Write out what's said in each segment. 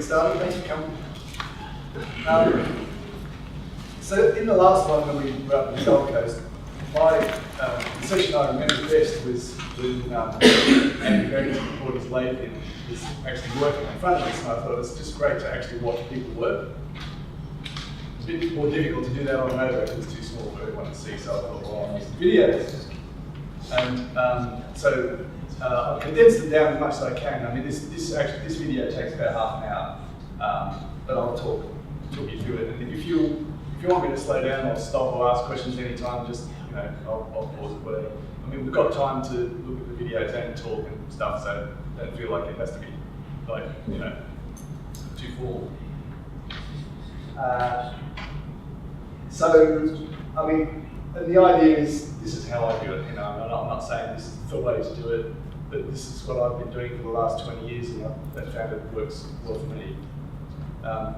get started. Thanks for coming. So in the last one when we were up in the Gold Coast, the session I remember best was when Andy Gregory's brought his lathe in, was actually working in front of us, and I thought it was just great to actually watch people work. It's a bit more difficult to do that on an Oboe because it's too small for everyone to see, so I thought, well, I'll use the videos. And so I've condensed it down as much as I can. I mean, this video takes about half an hour, but I'll talk you through it. And if you want me to slow down or stop or ask questions anytime, just I'll pause it, whatever. I mean, we've got time to look at the videos and talk and stuff, so don't feel like it has to be like too formal. So I mean, and the idea is this is how I do it. I'm not saying this is the way to do it, but this is what I've been doing for the last 20 years, and I've found it works well for me.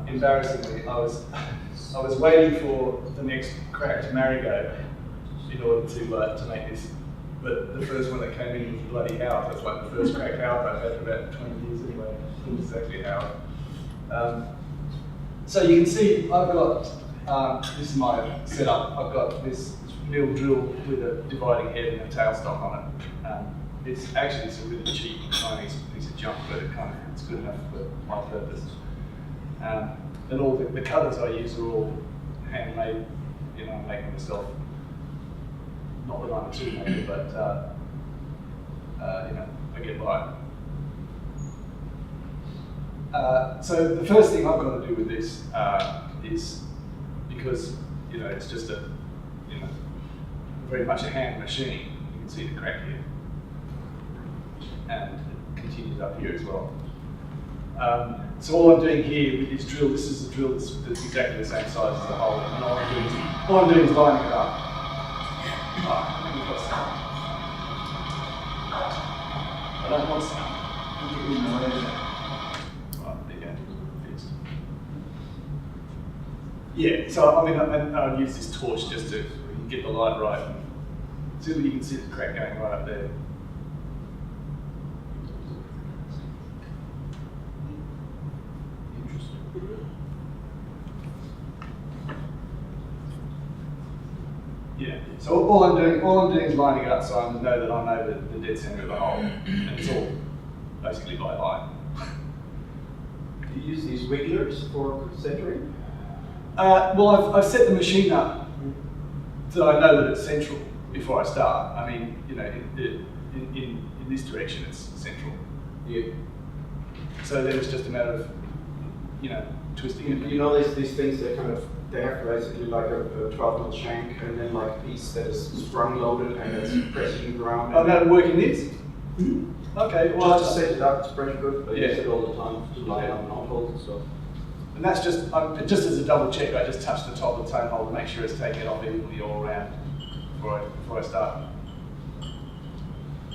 Embarrassingly, I was waiting for the next cracked marigot in order to make this, but the first one that came in was a bloody Howard. That's like the first cracked Howard I've had for about 20 years anyway. It was actually Howard. So you can see I've got, this is my setup. I've got this mill drill with a dividing head and a tailstock on it. It's a really cheap Chinese piece of junk, but it's good enough for my purpose. And all the cutters I use are all handmade. I'm making them myself. Not that I'm a toolmaker, but I get by. So the first thing I've got to do with this is, because it's just very much a hand machine. You can see the crack here, and it continues up here as well. So all I'm doing here with this drill, this is a drill that's exactly the same size as the hole, and all I'm doing is lining it up. I don't want sound. Right, there you go. Fixed. Yeah, so I mean, I'll use this torch just to get the light right. So you can see the crack going right up there. Yeah. So all I'm doing is lining it up so I know that I'm over the dead center of the hole, and it's all basically by line. Do you use these wigglers for centering? Well, I've set the machine up so I know that it's central before I start. I mean, in this direction it's central. Yeah. So then it's just a matter of twisting it. You know these things that they have basically like a 12-mil shank, and then like a piece that is sprung loaded and it's pressing the ground. Oh, no, working this? Mm-hmm. Okay, well, just to set it up, it's pretty good, but yeah. I use it all the time to line up knot holes and stuff. And that's just as a double check, I just touch the top of the tone hole to make sure it's taking it off evenly all around before I start.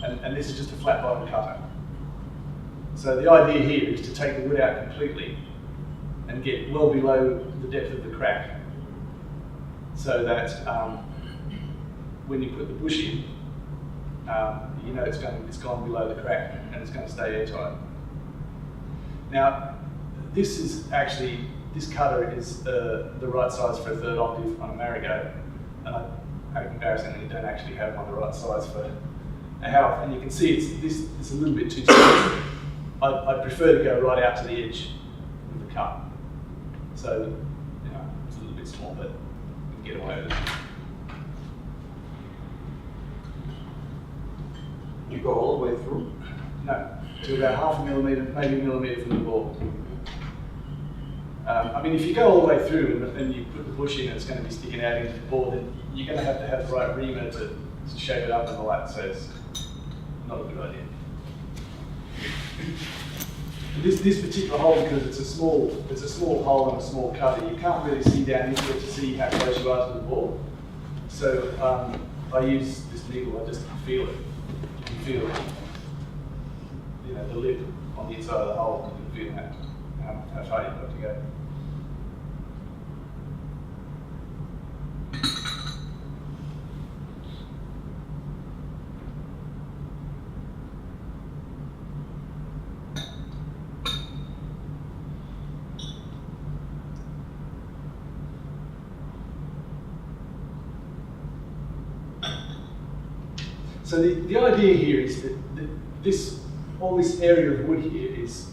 And this is just a flat bottom cutter. So the idea here is to take the wood out completely and get well below the depth of the crack, so that when you put the bush in, it's gone below the crack and it's going to stay airtight. Now, this cutter is the right size for a 3rd octave on a marigot, and I embarrassingly don't actually have one the right size for a Howard. And you can see it's a little bit too small. I'd prefer to go right out to the edge with the cut. So, it's a little bit small, but you can get away with it. You go all the way through? No, to about 0.5 millimetre, maybe a millimetre from the bore. I mean, if you go all the way through and you put the bush in and it's going to be sticking out into the bore, then you're going to have the right reamer to shape it up and all that, so it's not a good idea. This particular hole, because it's a small hole and a small cutter, you can't really see down into it to see how close you are to the bore. So I use this needle. I just feel it. You can feel the lip on the inside of the hole. You can feel how far you've got to go. So the idea here is that all this area of wood here is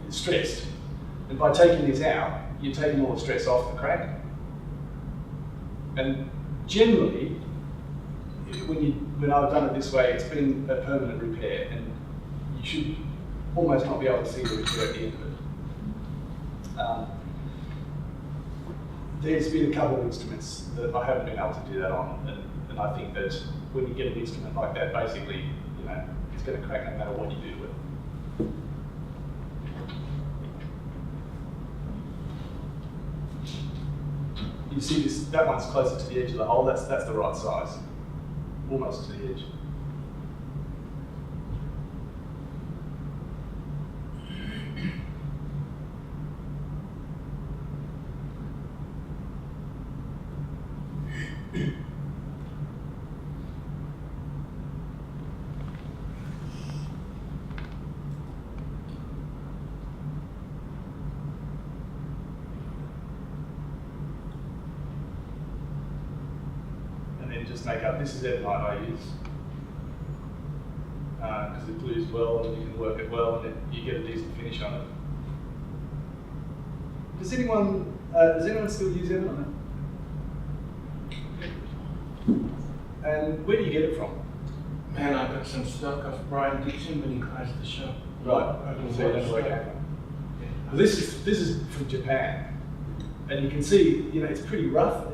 stressed, and by taking this out, you're taking all the stress off the crack. And generally, when I've done it this way, it's been a permanent repair, and you should almost not be able to see the repair at the end of it. There's been a couple of instruments that I haven't been able to do that on, and I think that when you get an instrument like that, basically, you know, it's going to crack no matter what you do to it. You see this, that one's closer to the edge of the hole, that's the right size, almost to the edge. Just make up, this is ebonite I use, because it glues well and you can work it well and you get a decent finish on it. Does anyone still use ebonite? And where do you get it from? Man, I got some stock off Brian Dixon when he closed the shop. Right, so that's where it came from. Well, this is from Japan, and you can see, you know, it's pretty rough.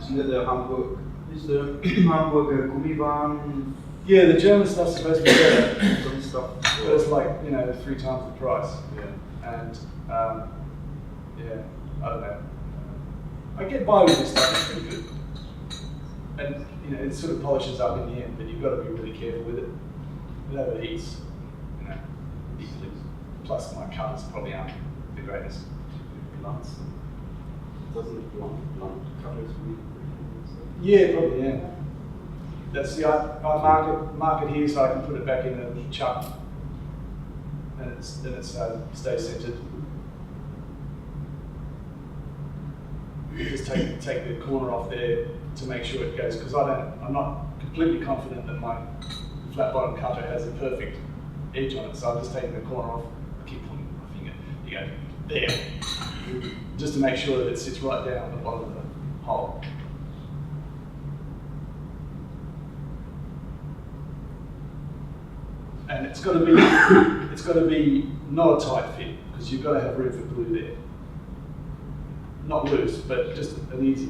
Isn't it the Hamburg? Is the Hamburger Gummibahn? Yeah, the German stuff's supposed to be better, Some stuff. but it's like, you know, 3 times the price. Yeah. And yeah, I don't know. I get by with this stuff, it's pretty good. And you know, it sort of polishes up in the end, but you've got to be really careful with it. It overheats, you know, easily. Plus my colours probably aren't the greatest. Blunts. Doesn't it blunt colours really? Yeah, probably, yeah. That's the, I mark it here so I can put it back in the chuck. And it stays centered. Just take the corner off there to make sure it goes, because I'm not completely confident that my flat bottom cutter has a perfect edge on it, so I'm just taking the corner off. I keep pointing my finger. You go there, just to make sure that it sits right down at the bottom of the hole. And it's got to be not a tight fit, because you've got to have room for glue there. Not loose, but just an easy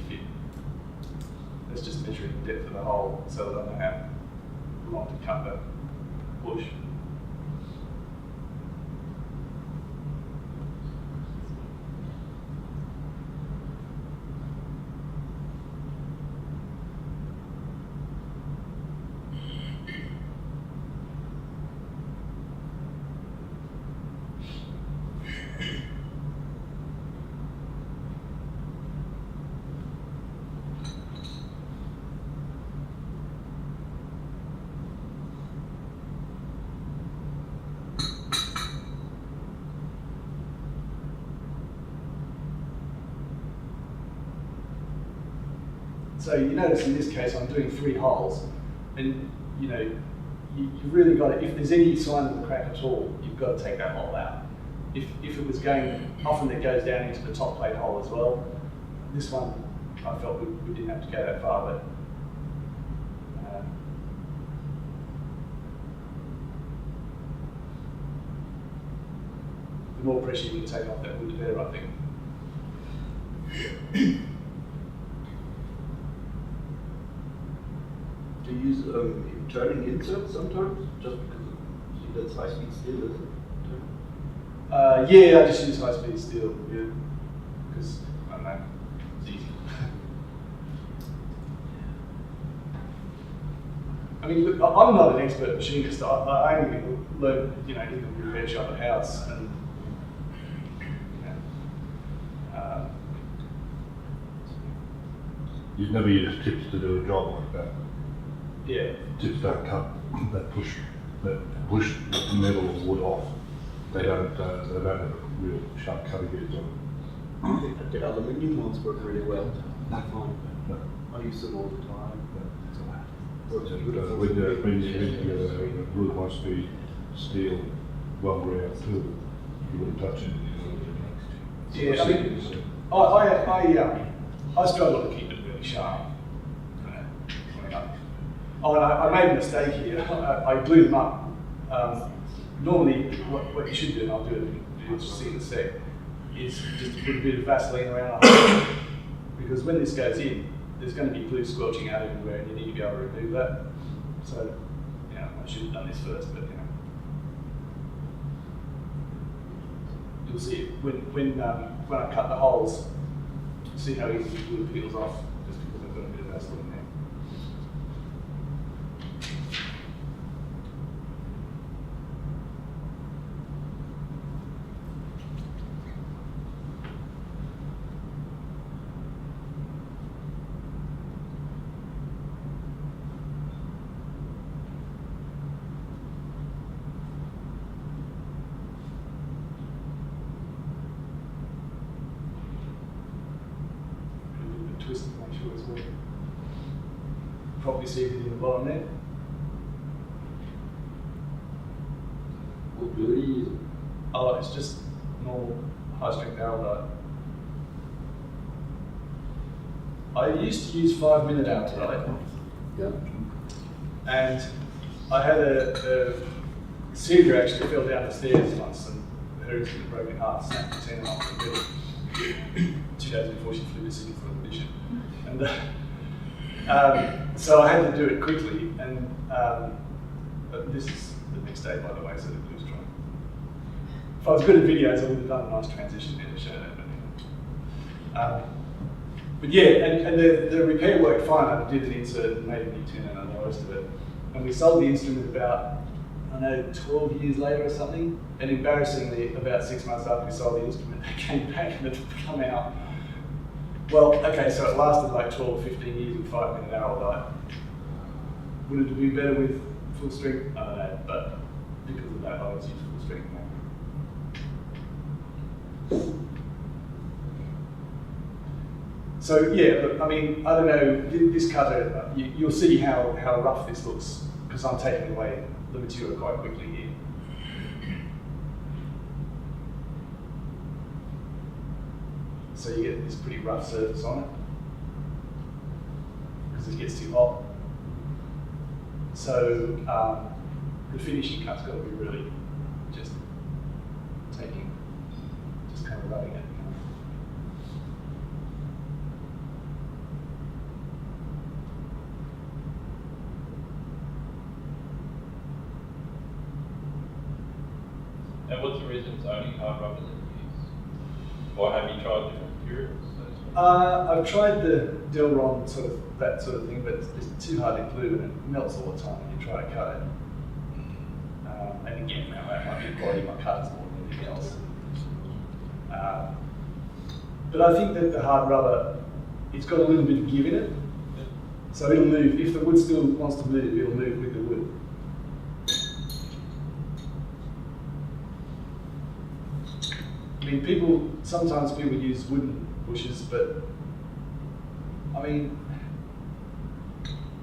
fit. That's just measuring the depth of the hole so that I know how long to cut the bush. So you notice in this case I'm doing 3 holes, and you know, you've really got to, if there's any sign of a crack at all, you've got to take that hole out. If it was going, often it goes down into the top plate hole as well. This one, I felt we didn't have to go that far, but the more pressure you can take off that wood, the better, I think. Do you use turning inserts sometimes? Just because that's high-speed steel, is it? Yeah, I just use high-speed steel, yeah, because, I don't know, it's easy. I mean, look, I'm not an expert machinist. I only learned, you know, in the repair shop at house, and you've never used tips to do a job like that. yeah. Tips don't cut, they push the metal or wood off. They don't have real sharp cutting edge on I think the aluminium ones work really well. I find it. I use them all the time. So When you wood high speed steel, one way out too, you wouldn't touch it. Yeah, I mean, I struggle to keep it really sharp. Oh, and I made a mistake here. I blew them up. Normally, what you should do, and I'll do it, you'll see in a sec, is just to put a bit of Vaseline around it. Because when this goes in, there's going to be glue squelching out everywhere, and you need to be able to remove that. So, I should have done this first, but you'll see it when I cut the holes. See how easy the glue peels off, just because I've got a bit of Vaseline there. Twist to make sure it's working. Probably see it in the bottom there. What glue are you using? Oh, it's just normal high strength aldehyde. I used to use 5-minute aldehyde. Yeah. And I had a Cedra actually fell down the stairs once and her instrument broke in half, snapped the tendon off the bed 2 days before she flew to Sydney for an audition. And so I had to do it quickly, and but this is the next day, by the way, so the glue's dry. If I was good at videos, I would have done a nice transition there to show that. But yeah, and the repair worked fine. I did an insert and made a new tendon and all the rest of it. And we sold the instrument about, 12 years later or something. And embarrassingly, about 6 months after we sold the instrument, it came back and it had come out. Well, okay, so it lasted like 12 or 15 years with 5-minute aldehyde. Would it be better with full strength? I don't know, but because of that, I always use full strength now. So yeah, look, I mean, I don't know, this cutter, you'll see how rough this looks, because I'm taking away the material quite quickly here. So you get this pretty rough surface on it, because it gets too hot. So the finishing cut's got to be really just kind of rubbing it. And what's the reason it's only hard rubber that you use? Or have you tried different materials? I've tried the Delron that sort of thing, but it's too hard to glue and it melts all the time when you try to cut it. And again, that might be the quality of my cutters more than anything else. But I think that the hard rubber, it's got a little bit of give in it, so it'll move. If the wood still wants to move, it'll move with the wood. I mean, sometimes people use wooden bushes, but I mean,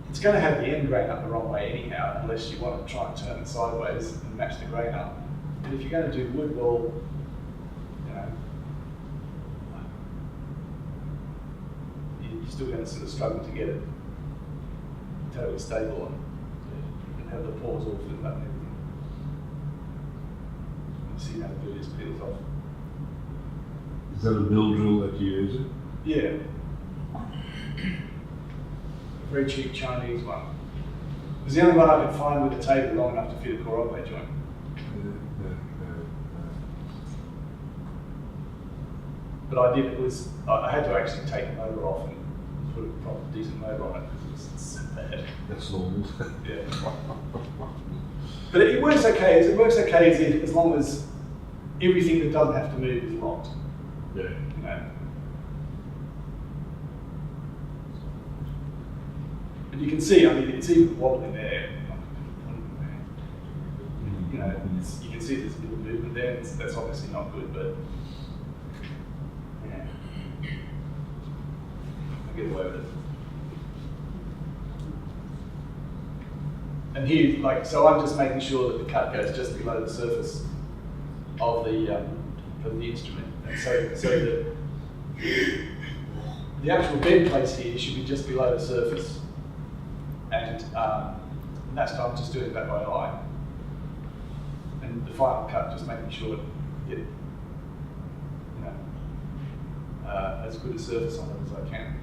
it's going to have the end grain up the wrong way anyhow, unless you want to try and turn it sideways and match the grain up. But if you're going to do wood, well, you're still going to sort of struggle to get it totally stable and have the pores all filled up and everything. You see how the glue just peels off. Is that a mill drill that you use? Yeah. A very cheap Chinese one. It was the only one I could find with a table long enough to fit a corollary joint. But I had to actually take the motor off and put a proper decent motor on it because it's so bad. That's normal. Yeah. But it works okay. It works okay as long as everything that doesn't have to move is locked. Yeah. And you can see, I mean, it's even wobbling there. You can see there's a little movement there. That's obviously not good, but yeah, I get away with it. And here, like, so I'm just making sure that the cut goes just below the surface of the instrument, and so that the actual bend place here should be just below the surface, and that's why I'm just doing that by eye. And the final cut, just making sure to get as good a surface on it as I can.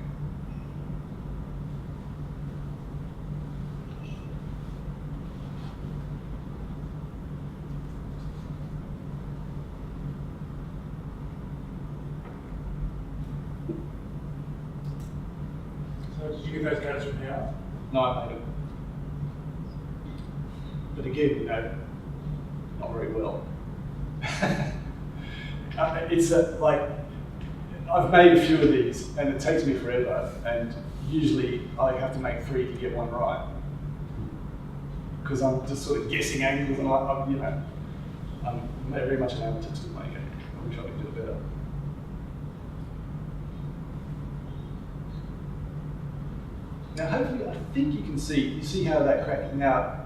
So did you get those cuts from now? No, I made it. But again, not very well. It's like, I've made a few of these and it takes me forever, and usually I have to make 3 to get one right. Because I'm just sort of guessing angles, and I'm very much an amateur to make it. I wish I could do it better. Now hopefully, I think you can see how that cracked. Now,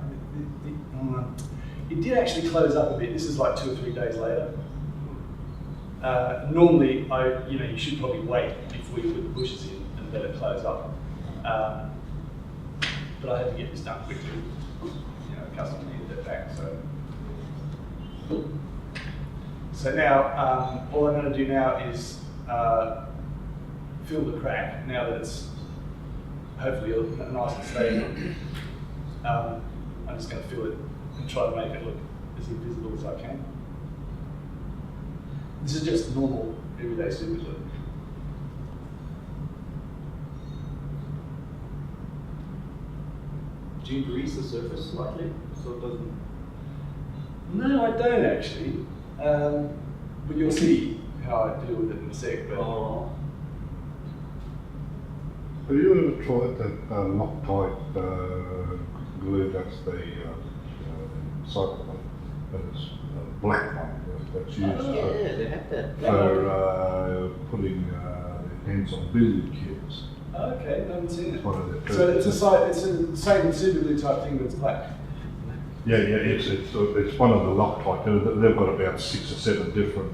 it did actually close up a bit. This is like 2 or 3 days later. Normally, you should probably wait before you put the bushes in and let it close up. But I had to get this done quickly. The customer needed that back, so now all I'm going to do now is fill the crack. Now that it's hopefully nice and stable, I'm just going to fill it and try to make it look as invisible as I can. This is just normal, everyday super glue. Do you grease the surface slightly so it doesn't? No, I don't actually. But you'll see how I deal with it in a sec. But Have you ever tried that Loctite glue? That's the cyclone, but it's black one that's used they have that. for putting hands on billiard cubes. Okay, I haven't seen it. It's one of the So it's a same super glue type thing, but it's black. Yeah, it's one of the Loctite. They've got about 6 or 7 different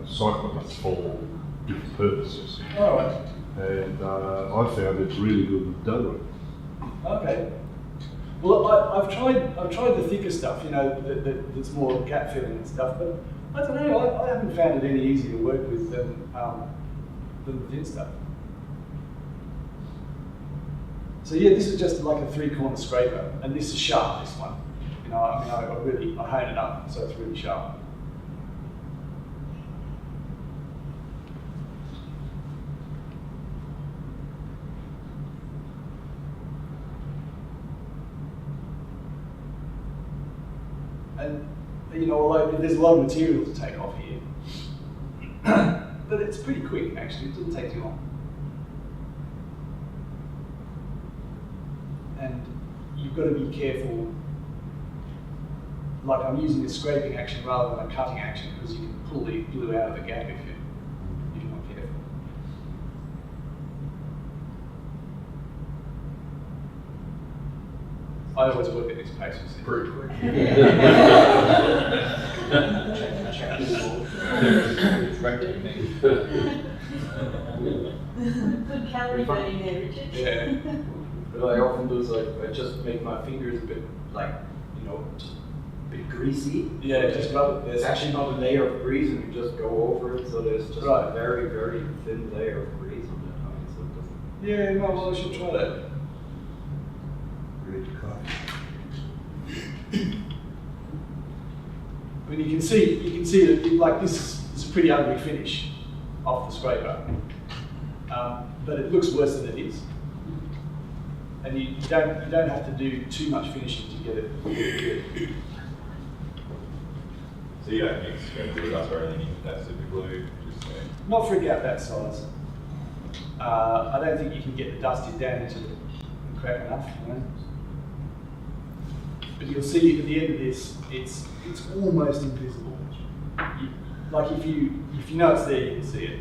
cyclones for different purposes. All right. And I found it's really good with dough. Okay. Well, I've tried the thicker stuff, that's more gap filling and stuff, but I don't know. I haven't found it any easier to work with than the thin stuff. So yeah, this is just like a 3-corner scraper, and this is sharp. This one, I hone it up, so it's really sharp. And although there's a lot of material to take off here, but it's pretty quick actually. It doesn't take too long. And you've got to be careful. Like I'm using a scraping action rather than a cutting action, because you can pull the glue out of the gap if you're not careful. I always work at this pace, you see. Pretty quick. Good calorie burning there, Richard. Yeah. But I often do is I just make my fingers a bit just a bit greasy. Yeah, just rub it. There's actually not a layer of grease, and you just go over it, so there's just Right. a very, very thin layer of grease on the tongue, so it doesn't. Yeah, no, well, I should try that. I mean, you can see that this is a pretty ugly finish off the scraper, but it looks worse than it is. And you don't have to do too much finishing to get it good. So you don't mix glue dust or anything with that super glue? Not for a gap that size. I don't think you can get the dusted down into the crack enough. But you'll see at the end of this, it's almost invisible. Like if you know it's there, you can see it.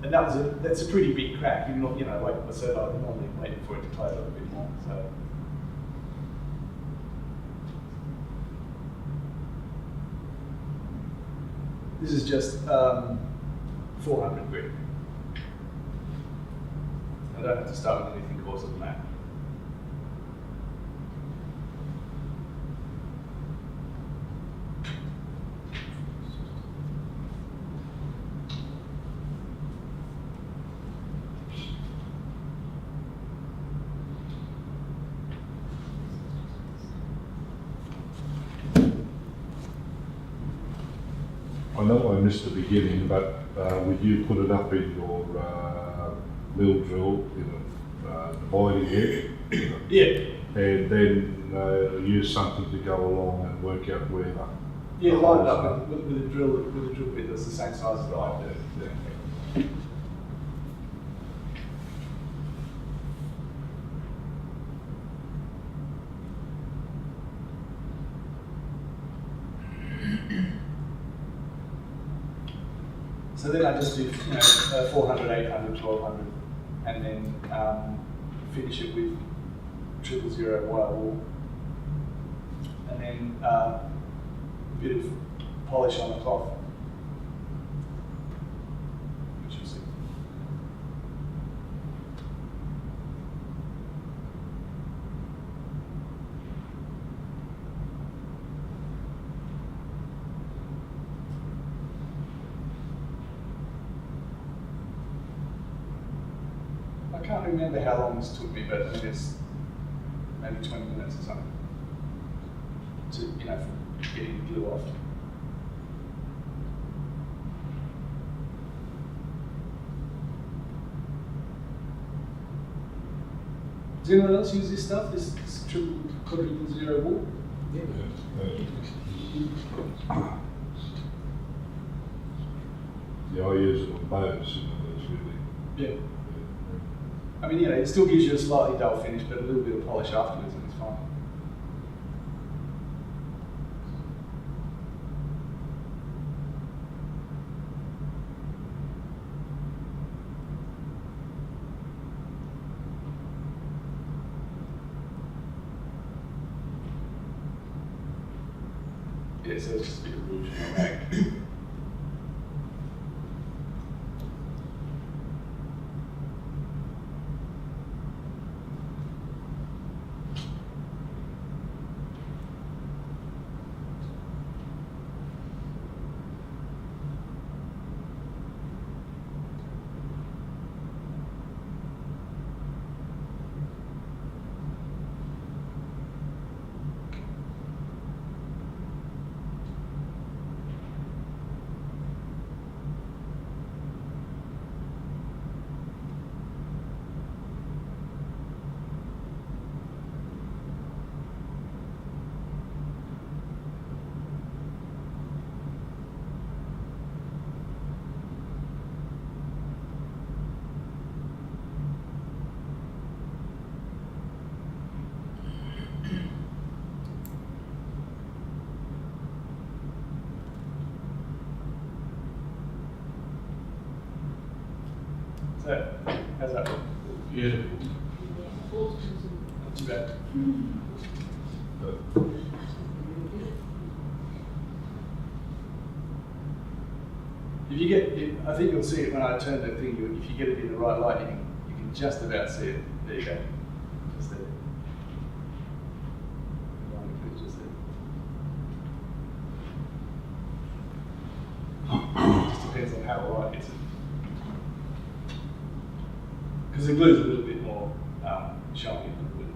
And that's a pretty big crack. You're not, like I said, I'm normally waiting for it to close up a bit more. So. This is just 400 grit. I don't have to start with anything coarser than that. I know I missed the beginning, but would you put it up in your mill drill, dividing head? Yeah. And then use something to go along and work out where the Yeah, the line it holes up with a drill bit that's the same size as the are. line. Yeah, yeah. So then I just do 400, 800, 1200, and then finish it with 000 wire wool, and then a bit of polish on the cloth, which you see. I can't remember how long this took me, but I think it's maybe 20 minutes or something to, for getting the glue off. Does anyone else use this stuff, this quadruple zero wool? Yeah. Yeah, I use it on boats, it's really. Yeah. I mean, it still gives you a slightly dull finish, but a little bit of polish afterwards, and it's fine. Yeah, so it's just a bit of rouge on the rag. So, how's that look? Beautiful. Not too bad. If you get, I think you'll see it when I turn the thing. If you get it in the right light, you can just about see it. There you go. Just there. Just there. Just depends on how light it is. Because the glue's a little bit more shiny than the wood.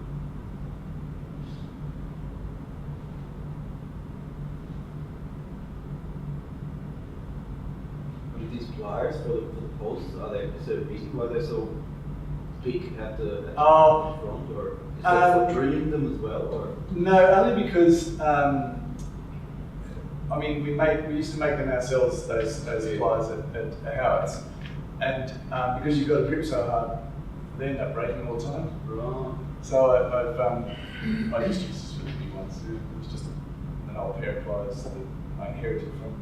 And these pliers for the posts, is there a reason why they're so big at the front, or is that for drilling them as well, or? No, only because I mean we used to make them ourselves, those pliers at Howard's, and because you've got to grip so hard, they end up breaking all the time. Right. So I used to use this really big ones. It was just an old pair of pliers that I inherited from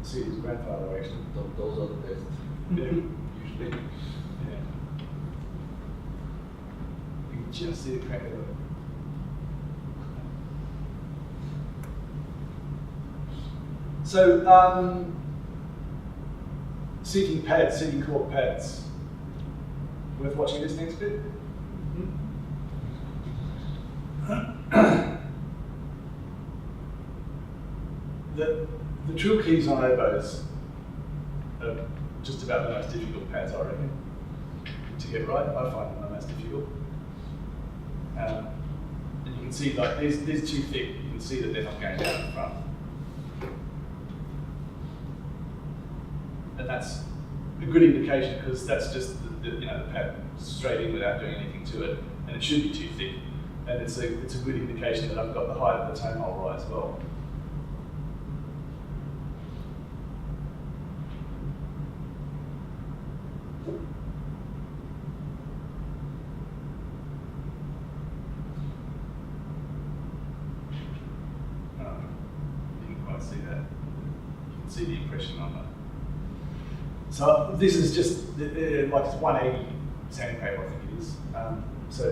Sue's grandfather, actually. Those are the best. Yeah. usually. Yeah. You can just see the crack of it. So, seating pads, seating cork pads. Worth watching this next bit? The drill keys on oboes are just about the most difficult pads, I reckon, to get right. I find them the most difficult. And you can see, like, these too thick. You can see that they're not going down in front. And that's a good indication, because that's just the pad straight in without doing anything to it, and it should be too thick. And it's a good indication that I've got the height of the tone hole right as well. Didn't quite see that. You can see the impression on that. So this is just like it's 180 sandpaper, I think it is. So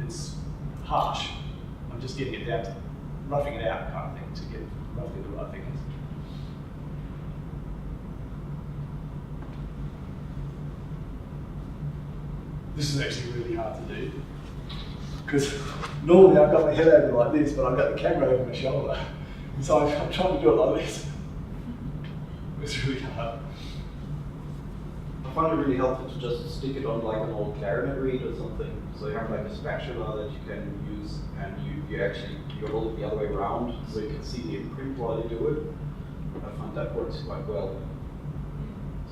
it's harsh. I'm just getting it down to roughing it out kind of thing to get roughly the right thickness. This is actually really hard to do, because normally I've got my head over like this, but I've got the camera over my shoulder. So I'm trying to do it like this. It's really hard. I find it really helpful to just stick it on like an old clarinet reed or something. So you have like a spatula that you can use, and you hold it the other way around, so you can see the imprint while you do it. I find that works quite well.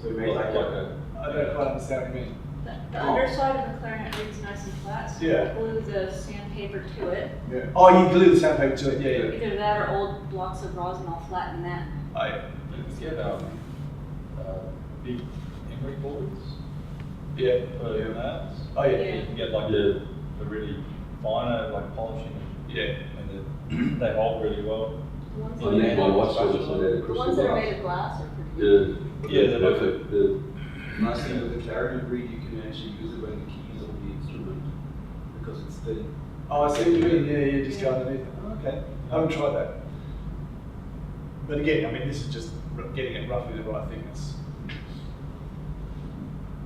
So you make like a. I don't quite understand what you mean. The underside of the clarinet reed's nice and flat, so Yeah. you glue the sandpaper to it. Yeah. Oh, you glue the sandpaper to it, yeah. Either that or old blocks of rosin, I'll flatten that. You can get big emery boards Yeah. for mats. Oh, yeah. Yeah. You can get like the really finer, like polishing, Yeah. and they hold really well. The ones Oh, that are yeah. made Well, of- what's the ones that are made of glass are pretty good. Yeah, they're perfect. The nice thing with the clarinet reed, you can actually use it when the key is on the instrument, because it's thin. Oh, I see what you mean. Yeah, yeah, just go underneath it. Okay. I haven't tried that. But again, I mean, this is just getting it roughly the right thickness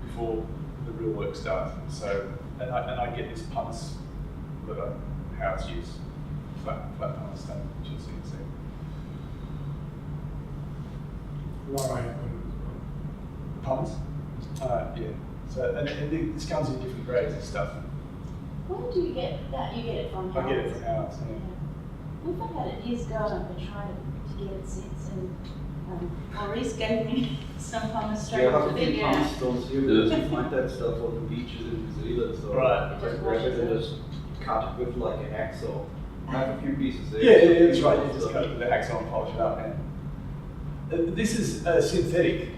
before the real work starts. So, and I get this pumice leather, how it's used, flat pumice stone, which you'll see in a second. Right. Pumice? Yeah. So, and this comes in different grades and stuff. When do you get that? You get it from I Howard's? get it from Howard's, yeah. We've had it years ago, and I've been trying to get it since, and Maurice gave me some pumice straight Yeah, I to have a the few yeah. pumice stones here, because you find that stuff on the beaches in New Zealand, so Right. I grab it and just cut it with like an hacksaw. I have a few pieces there. Yeah, that's right. You just cut it with the hacksaw and polish it up, man. This is synthetic,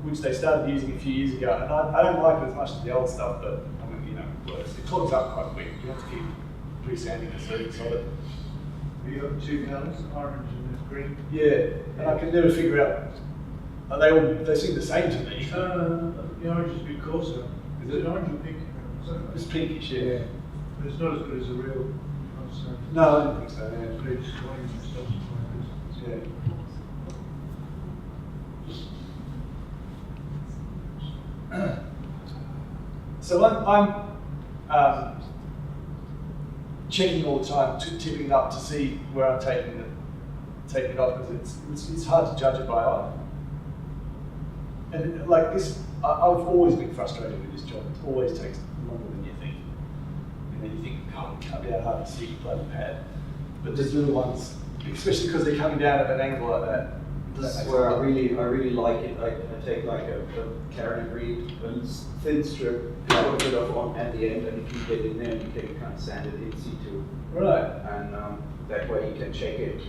which they started using a few years ago, and I don't like it as much as the old stuff, but I mean, it works. It clogs up quite quick. You have to keep re-sanding it so it's solid. You got two colours, orange and green. Yeah, and I can never figure out. They seem the same to me. The orange is a bit coarser. Is it? Orange or pink? It's pinkish, yeah. But it's not as good as the real. No, I don't think so. Yeah. Bleach, orange and stuff like this. Yeah. So I'm checking all the time, tipping it up to see where I'm taking it off, because it's hard to judge it by eye. And like this, I've always been frustrated with this job. It always takes longer than you think. And then you think, oh, it can't be that hard to see your bloody pad. But there's little ones, especially because they're coming down at an angle like that. This is where I really like it. I take like a clarinet reed, a thin strip, put a bit of on at the end, and if you get in there, you can kind of sand it in situ. Right. And that way you can check it,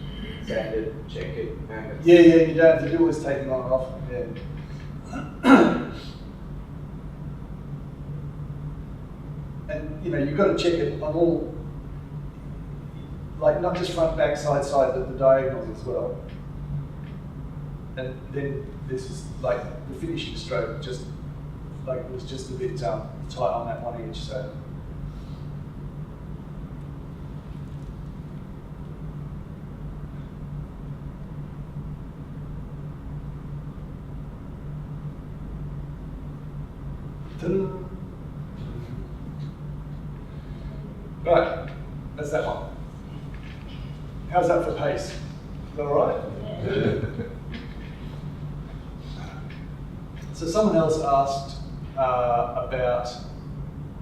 sand it, check it, bang it. Yeah, you don't have to do all this taking on and off. Yeah. And you've got to check it on all, like not just front, back, side, but the diagonals as well. And then this is like the finishing stroke, just like it was just a bit tight on that one edge. So. Right, that's that one. How's that for pace? Is that all right? Yeah. So someone else asked about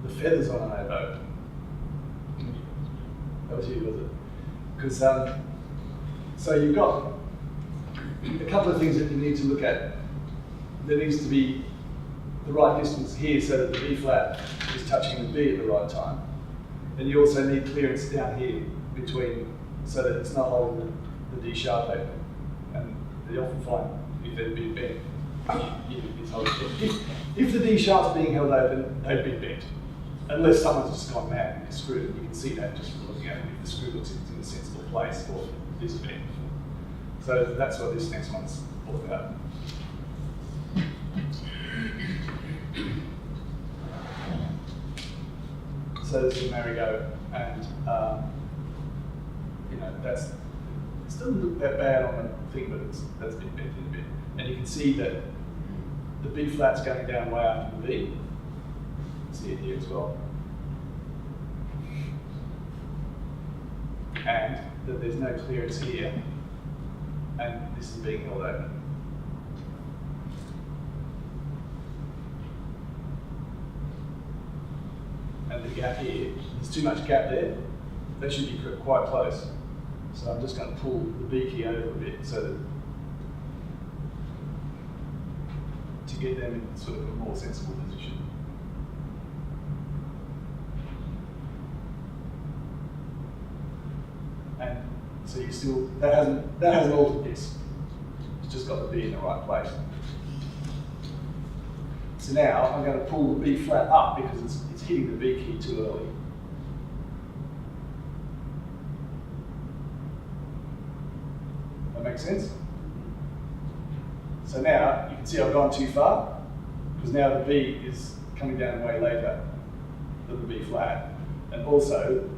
the feathers on an oboe. That was you, was it? Because so you've got a couple of things that you need to look at. There needs to be the right distance here so that the B flat is touching the B at the right time. And you also need clearance down here between, so that it's not holding the D sharp open. And you often find if they've been bent, it's holding it. If the D sharp's being held open, they've been bent. Unless someone's just gone mad and screwed it, you can see that just from looking at it. If the screw looks in a sensible place or is bent. So that's what this next one's all about. So this is merry-go, and you know it doesn't look that bad on the thing, but that's been bent in a bit, and you can see that the B flat's going down way after the B. You can see it here as well, and that there's no clearance here, and this is being held open. And the gap here, there's too much gap there. They should be quite close. So I'm just going to pull the B key over a bit so that to get them in sort of a more sensible position. And so you still, that hasn't altered this. It's just got the B in the right place. So now I'm going to pull the B flat up because it's hitting the B key too early. That makes sense? So now you can see I've gone too far because now the B is coming down way later than the B flat. And also,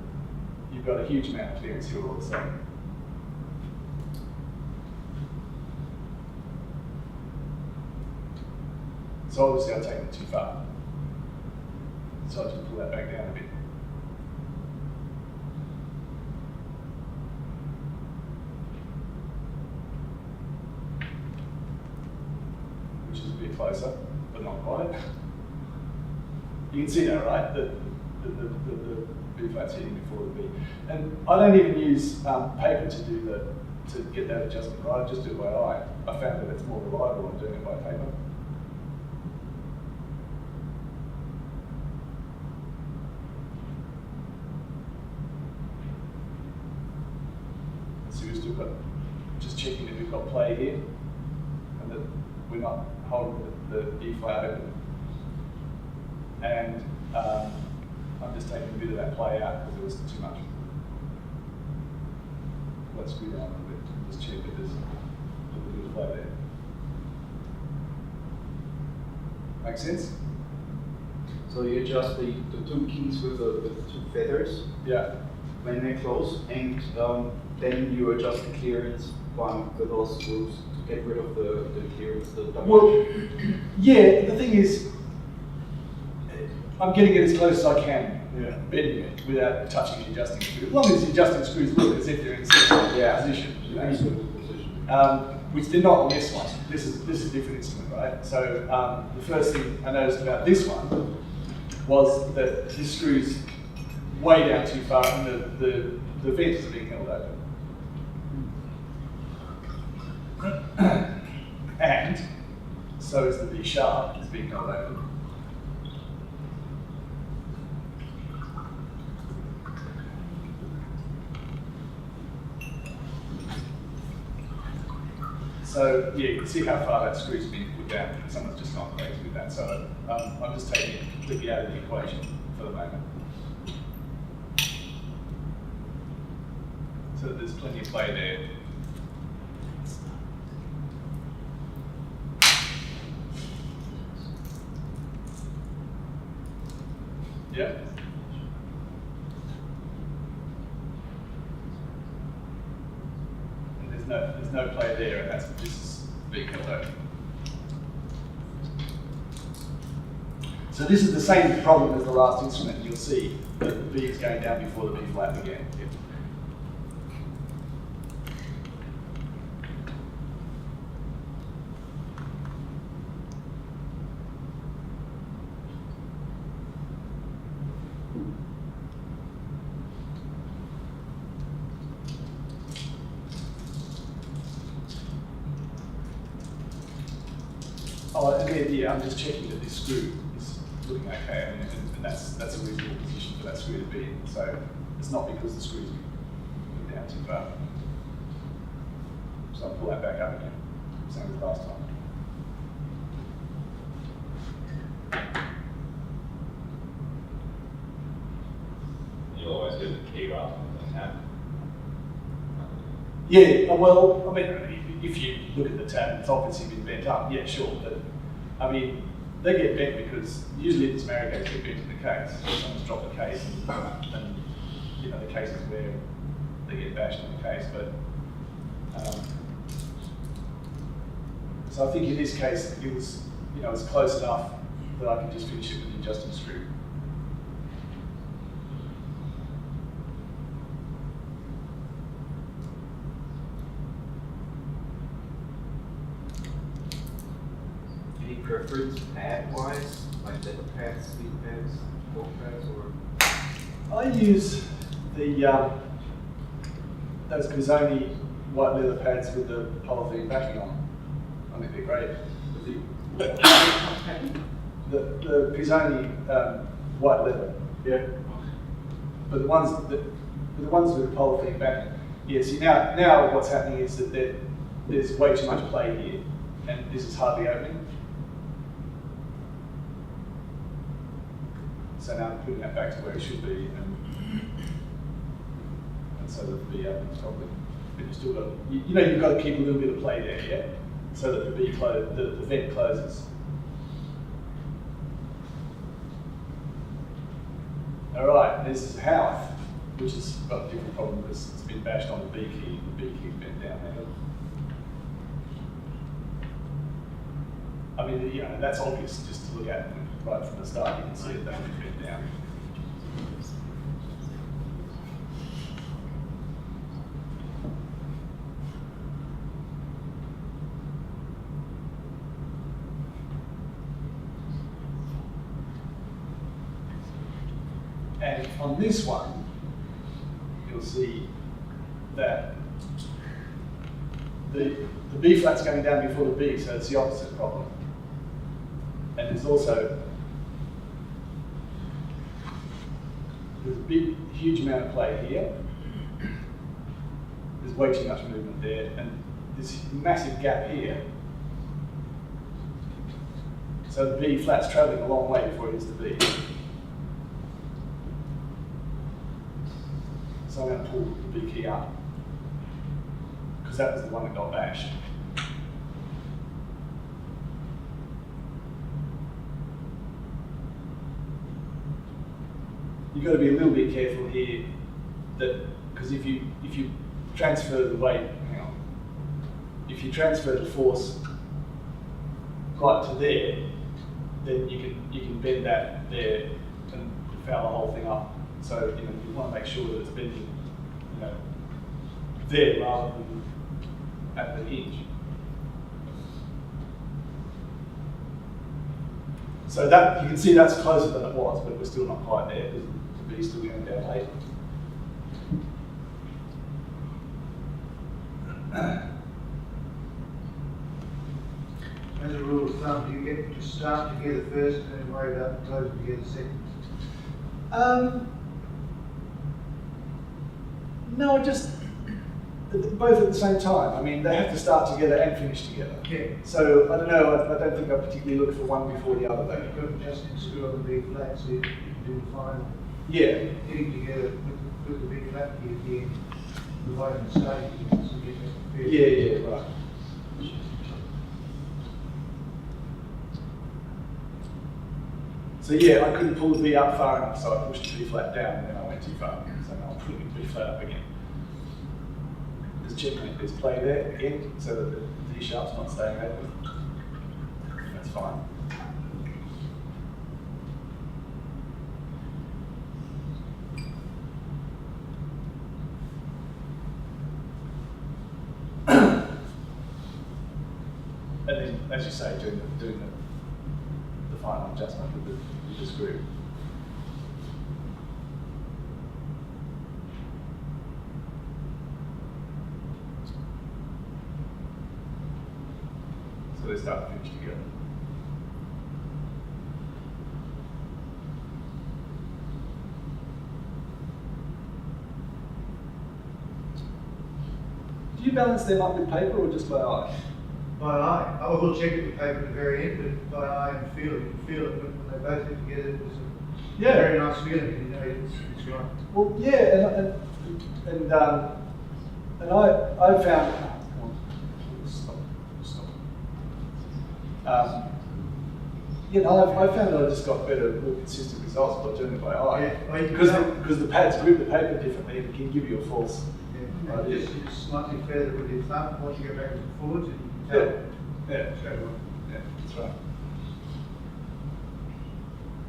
you've got a huge amount of clearance here all of a sudden. So obviously I've taken it too far. So I'll just pull that back down a bit. Which is a bit closer, but not quite. You can see now, right? The B flat's hitting before the B. And I don't even use paper to get that adjustment right. I just do it by eye. I found that it's more reliable than doing it by paper. So we've still got, just checking that we've got play here and that we're not holding the B flat open. And I'm just taking a bit of that play out because there was too much. Let's screw down a little bit, just check that there's a little bit of play there. Make sense? So you adjust the two keys with the two feathers Yeah. when they close, and then you adjust the clearance with those screws to get rid of the clearance. Well, yeah, the thing is, I'm getting it as close as I can, bending it without touching the adjusting screw. As long as the adjusting screws look as if they're in a sensible position. You know? Which they're not on this one. This is a different instrument, right? So the first thing I noticed about this one was that this screw's way down too far and the vent is being held open. And so is the B sharp is being held open. So yeah, you can see how far that screw's been put down. Someone's just gone crazy with that. So I'm just taking it completely out of the equation for the moment. So there's plenty of play there. Yeah. And there's no play there, and that's this is B hello. So this is the same problem as the last instrument. You'll see that the B is going down before the B flat again. Yeah. Oh, and then, yeah, I'm just checking that this screw is looking okay, I mean, and that's a reasonable position for that screw to be in. So it's not because the screw's moved down too far. So I'll pull that back up again, same as last time. You always do the key rather than the tab. Yeah, well, I mean, if you look at the tab, it's obviously been bent up, yeah, sure, but I mean, they get bent because usually these marrow gates get bent in the case. Someone's dropped the case, and you know, the case is where they get bashed in the case. But so I think in this case, it was, you know, it's close enough that I can just finish it with the adjusting screw. Any preference pad-wise, like leather pads, steel pads, cork pads, or? I use the those Pisoni white leather pads with the polythene backing on. I think they're great. The Pisoni white leather, yeah. But the ones with the polythene backing, yeah. See now what's happening is that there's way too much play here, and this is hardly opening. So now I'm putting that back to where it should be, and so that the B opens properly. But you still got, you know, you've got to keep a little bit of play there, yeah, so that the vent closes. All right, this is Howarth, which has got a different problem because it's been bashed on the B key. The B key's bent down there. I mean, you know, that's obvious just to look at right from the start. You can see it, that one's bent down. And on this one, you'll see that the B flat's going down before the B, so it's the opposite problem. And there's also there's a huge amount of play here. There's way too much movement there, and this massive gap here. So the B flat's traveling a long way before it hits the B. So I'm going to pull the B key up, because that was the one that got bashed. You've got to be a little bit careful here, that because if you transfer the weight, hang on, if you transfer the force right to there, then you can bend that there and foul the whole thing up. So you know, you want to make sure that it's bending, you know, there rather than at the hinge. So that you can see that's closer than it was, but we're still not quite there because the B's still going down late. As a rule of thumb, do you get to start together first and then worry about closing together second? No, just both at the same time. I mean, they have to start together and finish together. Yeah. So I don't know. I don't think I particularly look for one before the other. But you've got to just screw on the B flat so you can do the final. Yeah. Getting together with the B flat key at the end, providing the starting key so you get Yeah, right. So yeah, I couldn't pull the B up far enough, so I pushed the B flat down, and then I went too far. So now I'm putting the B flat up again. Just checking there's play there again, so that the D sharp's not staying open. That's fine. And then, as you say, doing the final adjustment with the screw. So they start to finish together. Do you balance them up with paper or just by eye? By eye. I will check it with paper at the very end, but by eye and feel it. You can feel it when they both get together. It's a very nice feeling. You know, it's right. Well, yeah, and I found. Stop. You know, I found that I just got better, more consistent results by doing it by eye. Yeah, well, you can Because the pads grip the paper differently and can give you a false. Yeah, idea. just slightly further with your thumb. Once you go back and forwards, and you can Yeah, tell. yeah, Straight away. yeah, that's right.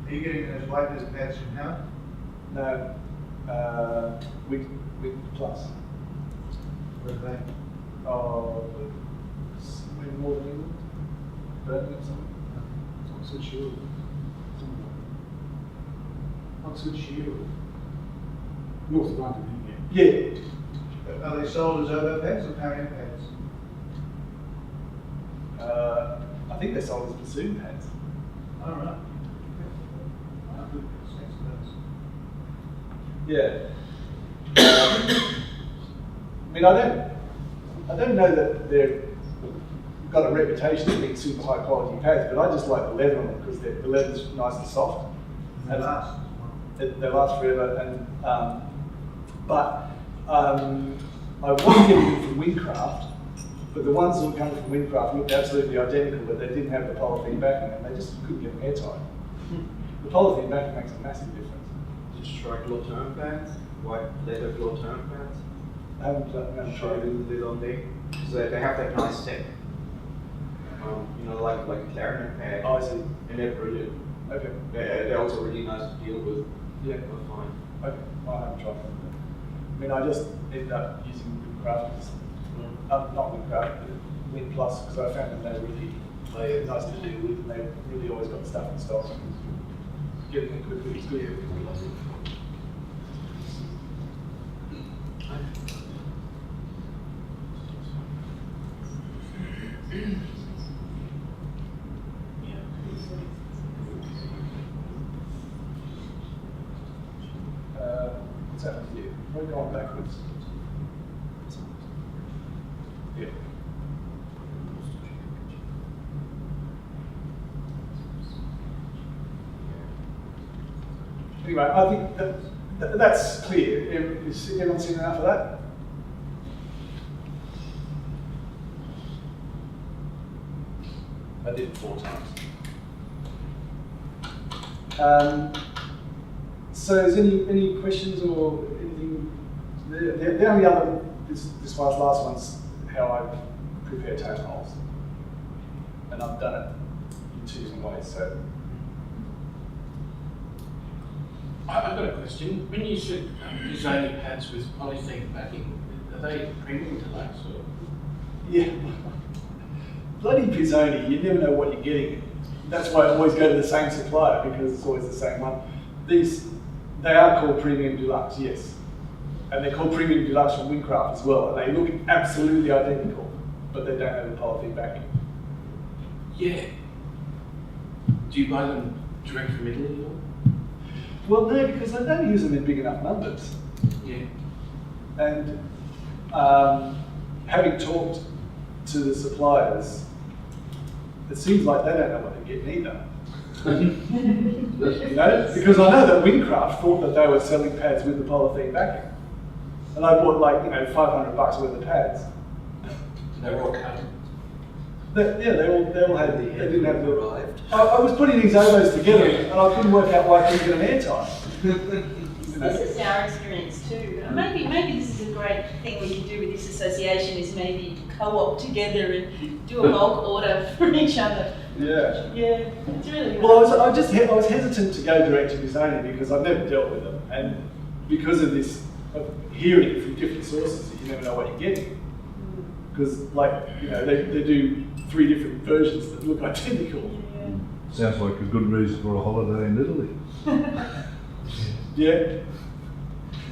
Are you getting those wipers pads from Howard? No, with plus. Where are they? Oh, somewhere in Northern England, Birmingham, somewhere. Oxford Shield. Oxford Shield. North of London, yeah. Yeah. Are they sold as Oboe pads or Parian pads? I think they're sold as bassoon pads. All right. Yeah. I mean, I don't know that they've got a reputation of being super high quality pads, but I just like the leather on them because the leather's nice and soft. They last. They last forever, and I was getting them from Windcraft, but the ones that were coming from Windcraft looked absolutely identical, but they didn't have the polythene backing, and they just couldn't get them airtight. The polythene backing makes a massive difference. Did you try Glotterm pads? White leather Glotterm pads? I haven't Try tried it it. a little on there. So they have that nice tip. You know, like a clarinet pad. Oh, I see. And they're brilliant. Okay. They're also really nice to deal with. Yeah. They're fine. Okay. Well, I haven't tried them. I mean, I just ended up using Windcraft, not Windcraft, but Wind Plus, because I found them they were really nice to deal with, and they really always got stuff in stock. Getting it quickly is good. What's happened to you? We're going backwards. Yeah. Anyway, I think that's clear. Is everyone seen enough of that? I did it 4 times. So is any questions or anything? The only other, this was last one's how I prepare tone holes. And I've done it in 2 different ways, so. I've got a question. When you said Pisoni pads with polythene backing, are they premium deluxe or? Yeah. Bloody Pisoni, you never know what you're getting. That's why I always go to the same supplier because it's always the same one. They are called Premium Deluxe, yes. And they're called Premium Deluxe from Windcraft as well. And they look absolutely identical, but they don't have the polythene backing. Yeah. Do you buy them direct from Italy or? Well, no, because I don't use them in big enough numbers. Yeah. And having talked to the suppliers, it seems like they don't know what they're getting either. You know, because I know that Windcraft thought that they were selling pads with the polythene backing, and I bought like $500 worth of pads. They were all cotton. They all had the. They didn't have the. Arrived. I was putting these oboes together, and I couldn't work out why I couldn't get an airtime. This is our experience too. Maybe this is a great thing we can do with this association is maybe co-op together and do a bulk order for each other. Yeah. Yeah, it's really Well, nice. I was hesitant to go direct to designing because I've never dealt with them, and because of this, of hearing it from different sources, you never know what you're getting. Because, they do 3 different versions that look identical. Sounds like a good reason for a holiday in Italy. Yeah.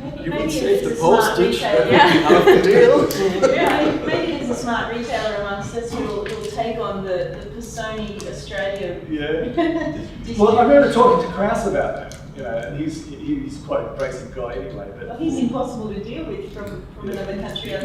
Maybe it's a smart retailer. Yeah. Maybe there's a smart retailer amongst us who'll take on the Pisoni Australia. Yeah. Well, I remember talking to Kraus about that. And he's quite a basic guy anyway. But Well, he's impossible to deal with from another country. There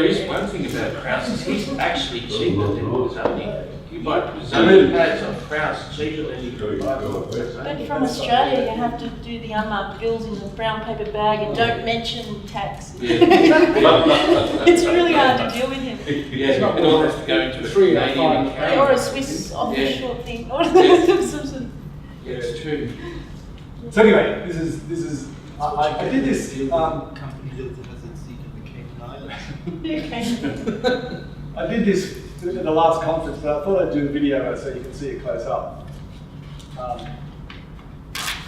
is one thing about Kraus, is he's actually cheaper than Pisoni. You buy Pisoni pads on Kraus cheaper than you do buy But from Australia, you have to do the unmarked bills in the brown paper bag and don't mention tax. It's really hard to deal with him. Yeah, it all has to go into a Canadian account. Or a Swiss offshore thing. Or some sort of. Yeah, it's true. So anyway, this is I did this. Company that has its seat in the Cayman Islands. I did this at the last conference, but I thought I'd do a video so you can see it close up.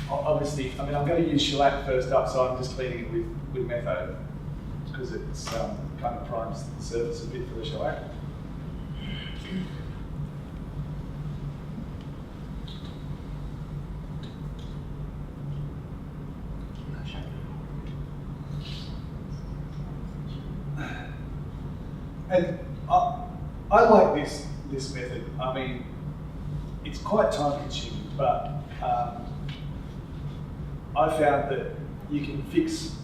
Obviously, I'm going to use shellac first up, so I'm just cleaning it with metho because it's kind of primes the surface a bit for the shellac. And I like this method. I mean, it's quite time consuming, but I found that you can fix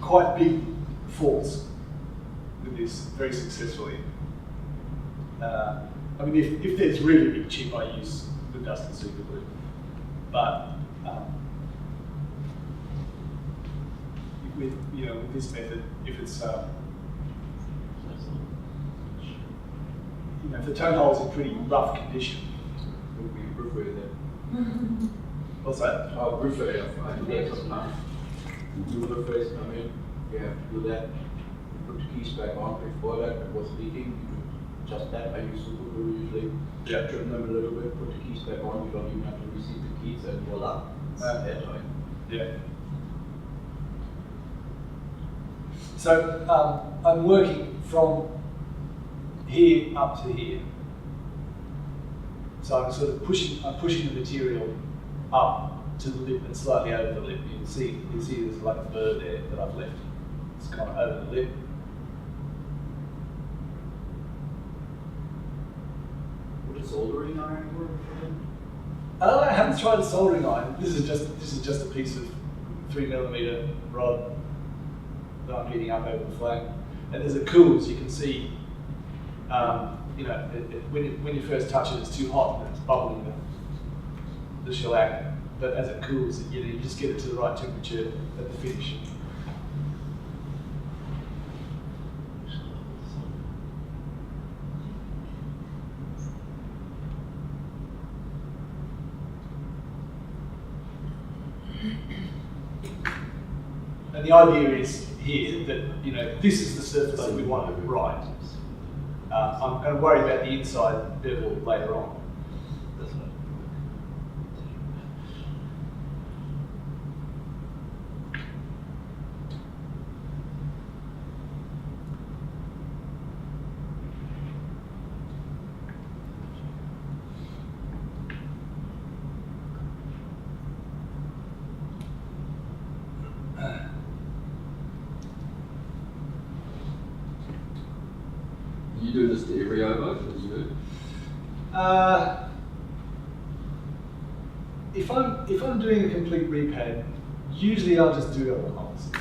quite big faults with this very successfully. I mean, if there's really big chip, I use the dust and super glue. But with this method, if it's if the tone hole's in pretty rough condition, We prefer that. what's that? I prefer it. I do that sometimes. You do the first come in, you have to do that. You put the keys back on before that, it was leaking. You do just that. I use super glue usually. Yeah. Trim them a little bit, put the keys back on. You don't even have to receive the keys, and voila, it's airtight. Yeah. So I'm working from here up to here. So I'm sort of pushing the material up to the lip and slightly over the lip. You can see there's like a burr there that I've left. It's kind of over the lip. Would a soldering iron work for them? I haven't tried a soldering iron. This is just a piece of 3mm rod that I'm heating up over the flame. And as it cools, you can see, when you first touch it, it's too hot and it's bubbling the shellac. But as it cools, you just get it to the right temperature at the finish. And the idea is here that this is the surface that we want to write. I'm going to worry about the inside bevel later on. You do this to every oboe, as you do? If I'm doing a complete repad, usually I'll just do other holes.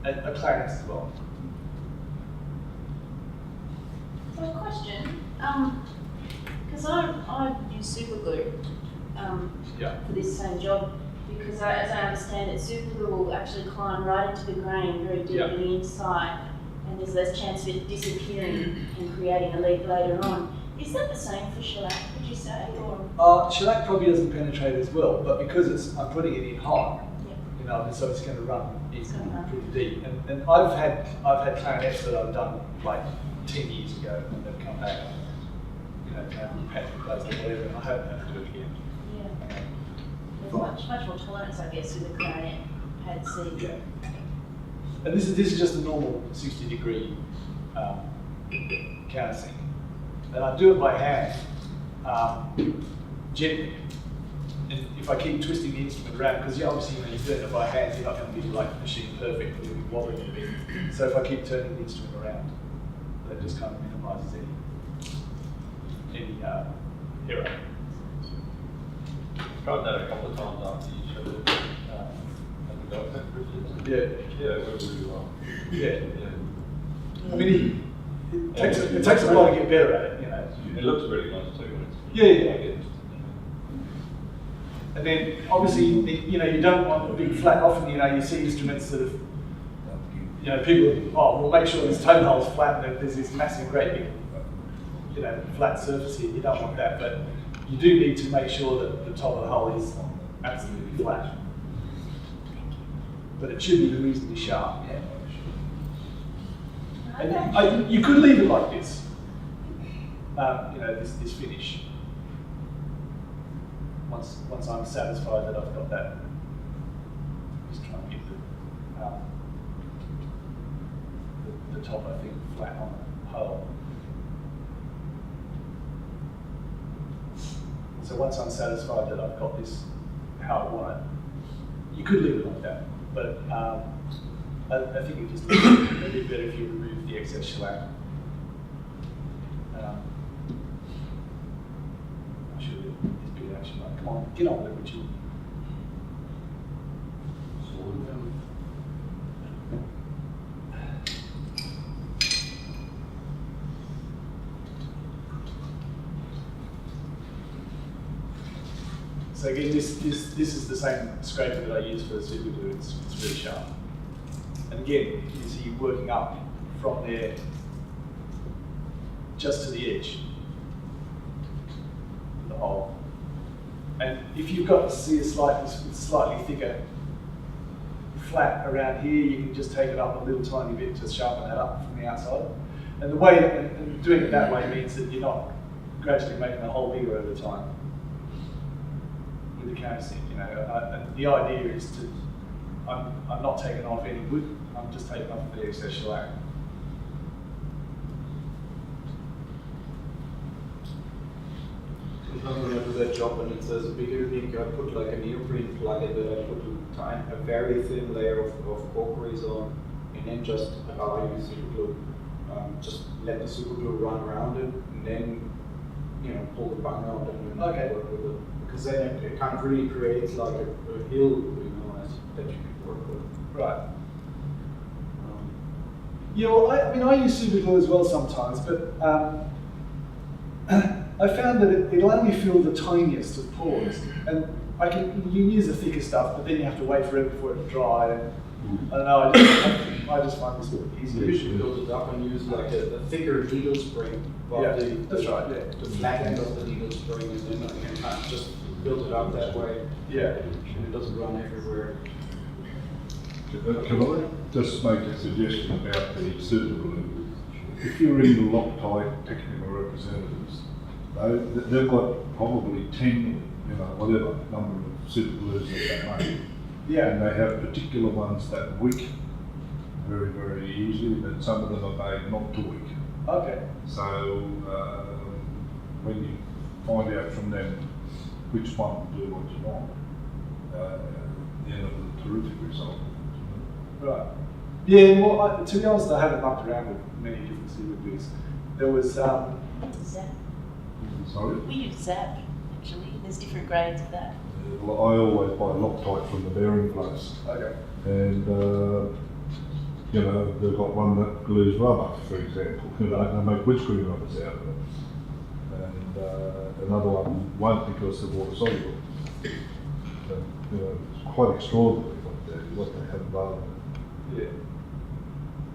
A clarinet as well. So a question, because I use super glue Yeah. for this same job. Because as I understand it, super glue will actually climb right into the grain very deeply inside, and there's less chance of it disappearing and creating a leak later on. Is that the same for shellac, would you say, or? Shellac probably doesn't penetrate as well, but because I'm putting it in high, Yeah. you know, so it's going to run It's gonna run. pretty deep. And I've had clarinets that I've done like 10 years ago, and they've come back, you know, to have patch replaced or whatever, and I haven't had to do it again. Yeah. There's much more tolerance, I guess, with the clarinet pad C. Yeah. And this is just a normal 60-degree countersink. And I do it by hand, gently. And if I keep twisting the instrument around, because obviously when you're doing it by hand, you're not going to be like machine perfect, you'll be wobbling a bit. So if I keep turning the instrument around, that just kind of minimises any error. Tried that a couple of times after you showed it at the doctor. Yeah. Yeah, it worked really well. Yeah. Yeah. I mean, it takes a while to get better at it, you know. It looks really nice too. When it's Yeah. And then obviously, you know, you don't want a big flat. Often, you know, you see instruments that have, you know, people, we'll make sure this tone hole's flat, and there's this massive, great big, you know, flat surface here. You don't want that, but you do need to make sure that the top of the hole is absolutely flat. But it should be reasonably sharp. Yeah. And you could leave it like this. You know, this finish. Once I'm satisfied that I've got that, just try and get the top, I think, flat on the hole. So once I'm satisfied that I've got this how I want it, you could leave it like that, but I think it just looks a bit better if you remove the excess shellac. I should have this bit actually. Like, come on, get on with it, Richard. So again, this is the same scraper that I use for the super glue. It's really sharp. And again, you see working up from there just to the edge of the hole. And if you've got to see a slightly thicker flat around here, you can just take it up a little tiny bit to sharpen that up from the outside. And the way and doing it that way means that you're not gradually making the hole bigger over time with the countersink. You know, and the idea is to I'm not taking off any wood. I'm just taking off the excess shellac. Sometimes when I do that job and it says bigger ink, I put like a neoprene plug in that I put a very thin layer of cork grease on, and then just allow you super glue. Just let the super glue run around it, and then pull the bung out and then work with it. Because then it kind of really creates like a hill, that you can work with. Right. Yeah, well, I mean, I use super glue as well sometimes, but I found that it'll only fill the tiniest of pores, and you can use the thicker stuff, but then you have to wait for it before it dry. And I don't know. I just find this easier. You should build it up and use like a thicker needle spring. Yeah, that's right. Yeah, the flat end of the needle spring, and then you can kind of just build it up that way. Yeah, and it doesn't run everywhere. Can I just make a suggestion about the super glue? If you're in Loctite technical representatives, they've got probably 10, whatever number of super glues that they make. Yeah. And they have particular ones that wick very, very easily, but some of them are made not to wick. Okay. So when you find out from them which one will do what you want, you end up with a terrific result. Right. Yeah, well, to be honest, I haven't mucked around with many different super glues. There was... Zap. Sorry? We use Zap, actually. There's different grades of that. Well, I always buy Loctite from the bearing place. Okay. And, they've got one that glues rubber, for example. They make windscreen rubbers out of it. And another one won't because they're water soluble. So, quite extraordinary what they have available. Yeah.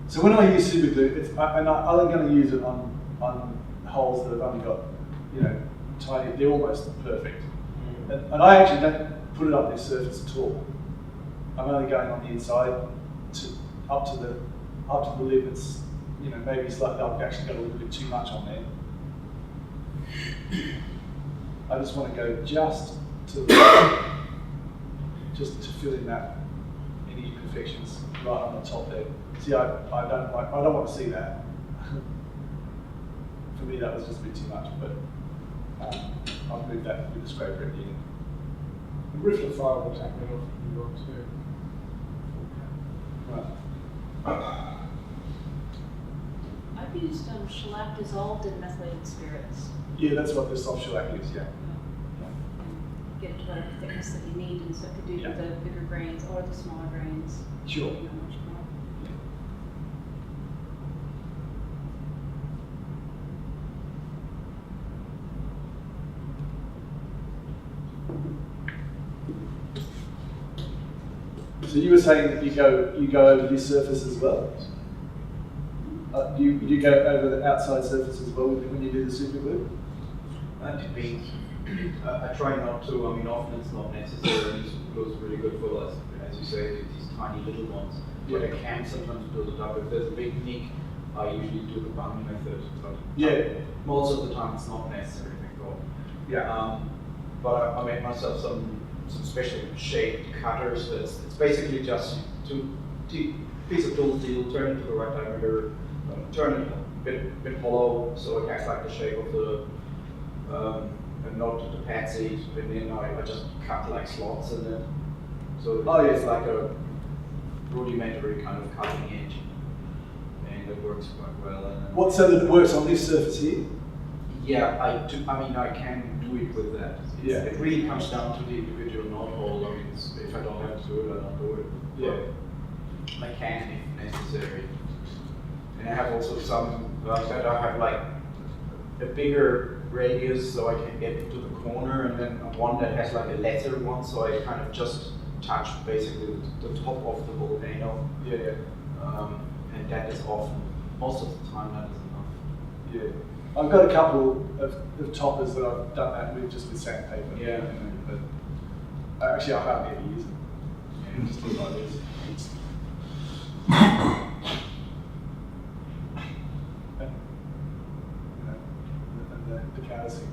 So when I use super glue, I'm only going to use it on holes that have only got, you know, tiny. They're almost perfect. And I actually don't put it up this surface at all. I'm only going on the inside up to the lip. It's, you know, maybe slightly. I've actually got a little bit too much on there. I just want to go just to fill in that any imperfections right on the top there. See, I don't want to see that. For me, that was just a bit too much, but I'll move that with the scraper at the end. The Riffler file will take that off if you want to. Right. I've used shellac dissolved in methylated spirits. Yeah, that's what the soft shellac is, yeah. Get it to whatever thickness that you need, and so it could do Yeah. the bigger grains or the smaller grains. Sure. You know, much more. So you were saying that you go over this surface as well? You go over the outside surface as well when you do the super glue? That depends. I try not to. I mean, often it's not necessary. Super glue is really good for us, as you say, these tiny little ones. But I can sometimes build it up. If there's a big nick, I usually do the bounding method. But Yeah. most of the time, it's not necessary. Thank God. Yeah. But I made myself some special shaped cutters. It's basically just to piece of tool steel, turn it to the right diameter, turn it a bit hollow so it acts like the shape of the not the pad seat, and then I just cut like slots in it. So it's like a rudimentary kind of cutting edge, and it works quite well. So that it works on this surface here? Yeah, I mean, I can do it with that. Yeah. It really comes down to the individual knot hole. I mean, if I don't have to do it, I don't do it. Yeah. I can if necessary. And I have also some that I have like a bigger radius so I can get into the corner, and then one that has like a lesser one, so I kind of just touch basically the top of the volcano. Yeah. And that is often, most of the time, that is enough. Yeah. I've got a couple of toppers that I've done that with just with sandpaper. Yeah. But actually I hardly ever use them. Yeah, just do it like this. And the countersink.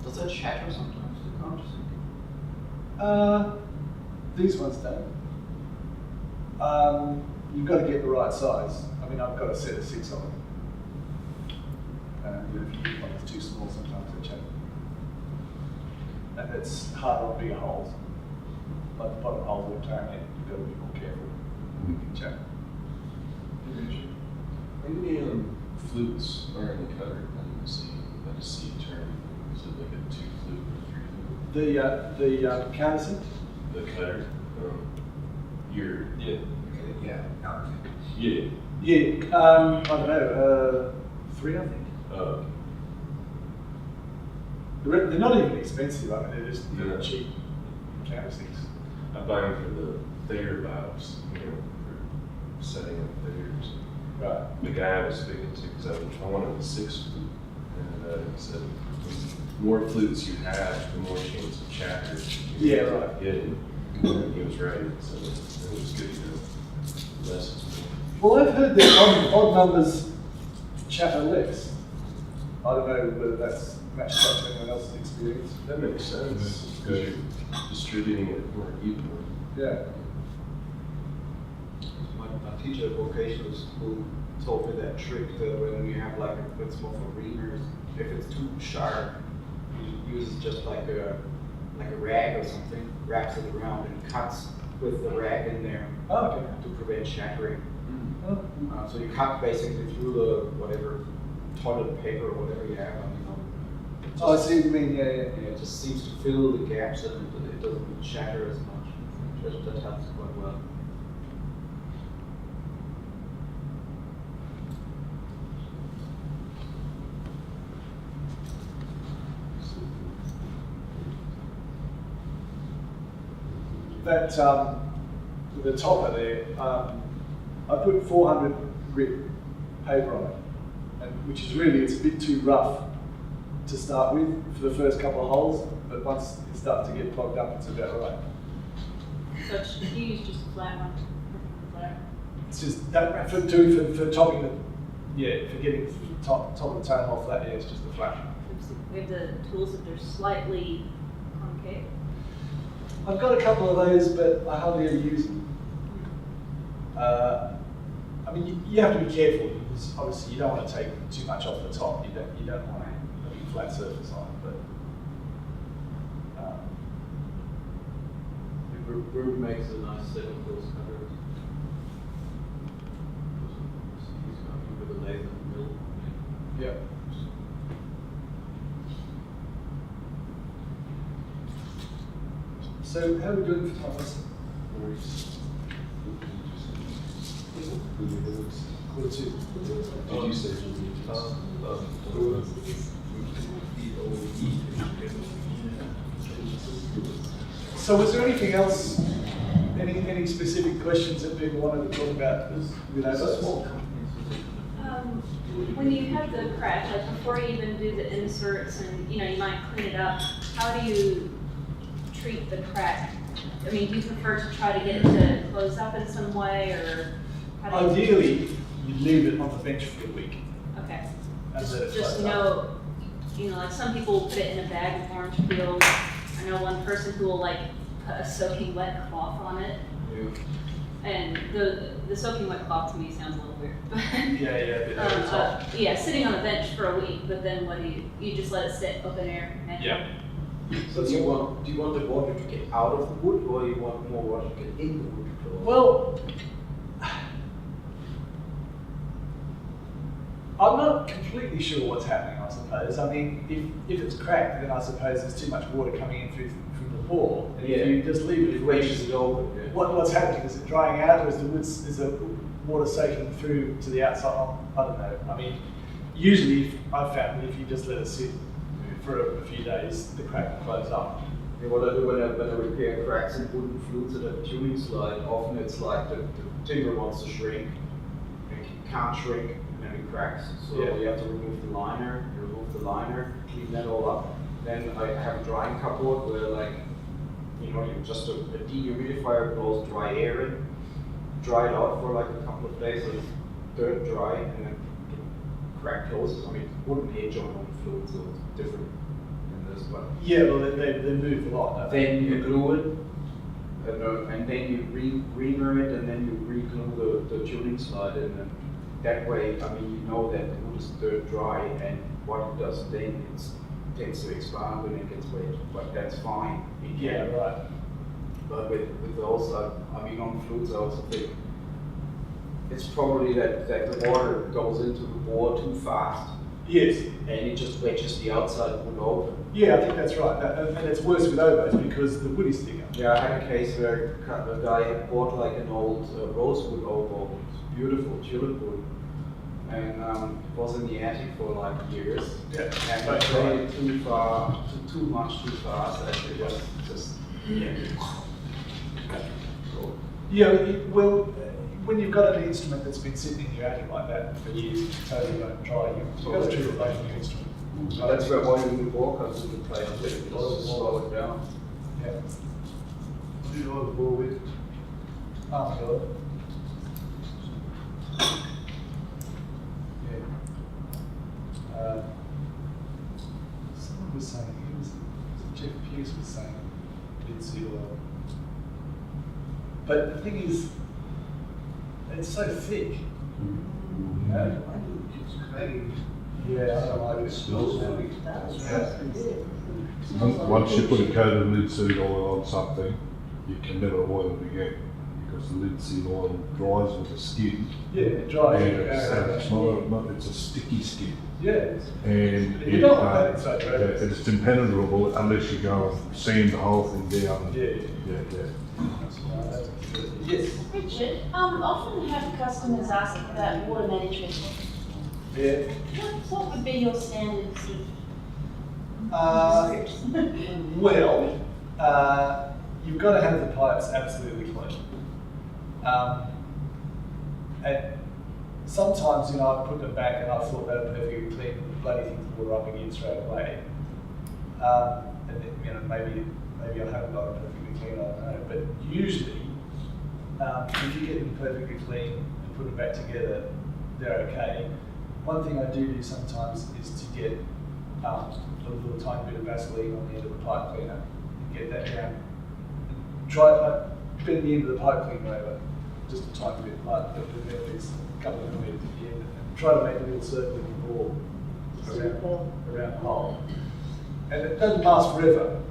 Does that shatter sometimes, the countersink? These ones don't. You've got to get the right size. I mean, I've got a set of 6 of them. You know, if you get one that's too small, sometimes they chatter. And it's harder on bigger holes. Like the bottom holes of the clarinet, you've got to be more careful. You can chatter. How many flutes are in the cutter? I just see a term. Is it like a 2 flute or 3 flute? The countersink? The cutter? Yeah. Yeah. Yeah. Yeah, I don't know, 3 I think. They're not even expensive, I mean, they're just cheap countersinks. I buy them for the Thayer valves, for setting up Thayers. Right. The guy I was speaking to, because I wanted a 6 flute, and he said, the more flutes you have, the more chance of chatter. Yeah, right. Getting. And he was right, so it was good to know. Less is more. Well, I've heard that odd numbers chatter less. I don't know whether that's matched up to anyone else's experience. That makes sense, because you're distributing it more evenly. Yeah. My teacher at vocational school told me that trick that when you have like it's more for reamers, if it's too sharp, he uses just like a rag or something, wraps it around and cuts with the rag in there to prevent shattering. So you cut basically through the whatever toilet paper or whatever you have. I see what you mean. Yeah. It just seems to fill the gaps and it doesn't shatter as much. That helps quite well. that the topper there, I put 400 grit paper on it, and which is really, it's a bit too rough to start with for the first couple of holes, but once it starts to get clogged up, it's about right. So you use just a flat one? Flat. It's just that for topping the, yeah, for getting the top of the tone hole flat, yeah, it's just a flat. We have the tools that they're slightly concave. I've got a couple of those, but I hardly ever use them. I mean, you have to be careful because obviously you don't want to take too much off the top. You don't want a big flat surface on it. But Brute makes a nice set of those cutters. He's coming with a laser mill. yeah. So how are we doing for time? Quarter two. Did you say? So was there anything else, any specific questions that people wanted to talk about with Oboes? When you have the crack, like before you even do the inserts and you might clean it up, how do you treat the crack? I mean, do you prefer to try to get it to close up in some way, or how do you? Ideally, you leave it on the bench for a week. Okay. And let it Just close up. know, like some people put it in a bag of orange peels. I know one person who will like put a soaking wet cloth on it. Yeah. And the soaking wet cloth to me sounds a little weird. Yeah. Yeah, sitting on a bench for a week, but then what do you just let it sit open air? Yeah. So do you want the water to get out of the wood, or you want more water to get in the wood? Well, I'm not completely sure what's happening, I suppose. I mean, if it's cracked, then I suppose there's too much water coming in from the pore. And if you just leave it, wedges it open. Yeah. What's happening? Is it drying out, or is the water soaking through to the outside? I don't know. I mean, usually I've found that if you just let it sit for a few days, the crack will close up. Yeah, what I do when I repair cracks in wooden flutes at a tuning slide, often it's like the timber wants to shrink, and it can't shrink, and then it cracks. So you have to remove the liner, clean that all up. Then I have a drying cupboard where you just a dehumidifier blows dry air in, dry it out for like a couple of days, so it's dirt dry, and then the crack closes. I mean, wooden edge on fluid, so it's different than this, but Yeah, well, they move a lot. Don't they? then you glue it, and then you reamer it, and then you re-glue the tuning slide, and then that way, I mean, you know that the wood is dirt dry, and what it does then, it tends to expand when it gets wet, but that's fine. Yeah, right. But with those, I mean, on flutes, I also think it's probably that the water goes into the bore too fast. Yes. And it just wedges the outside wood open. Yeah, I think that's right. And it's worse with Oboes because the wood is thicker. Yeah, I had a case where a guy had bought like an old rosewood oboe, beautiful tulip wood, and it was in the attic for like years. Yeah. And I played it too far, too much too fast, and it was just, yeah. So, Yeah, well, when you've got an instrument that's been sitting in your attic like that for years, you totally won't dry. You've got to treat it like a new instrument. that's where one of the walkers would play on it, just slow it down. Yeah. What do you know the ball with? Oh my god. Yeah. Someone was saying, Jeff Pierce was saying, linseed oil. But the thing is, it's so thick. You know? Yeah, I don't like it. Once you put a coat of linseed oil on something, you can never oil it again because the linseed oil dries with the skin. Yeah, it dries. And it's a sticky skin. Yeah. And You don't want that inside your attic. it's impenetrable unless you go and sand the whole thing down. Yeah. Yes. Richard, often have customers ask about water management. Yeah. What would be your standards of Well, you've got to have the pipes absolutely clean. And sometimes, I put them back and I thought they were perfectly clean, the bloody things water up again straight away. And then, maybe I haven't got them perfectly clean, I don't know. But usually, if you get them perfectly clean and put them back together, they're okay. One thing I do sometimes is to get a little tiny bit of Vaseline on the end of the pipe cleaner and get that down. Try bend the end of the pipe cleaner over, just a tiny bit, like there's a couple of millimeters at the end, and try to make a little circle of the ball around the hole. And it doesn't last forever,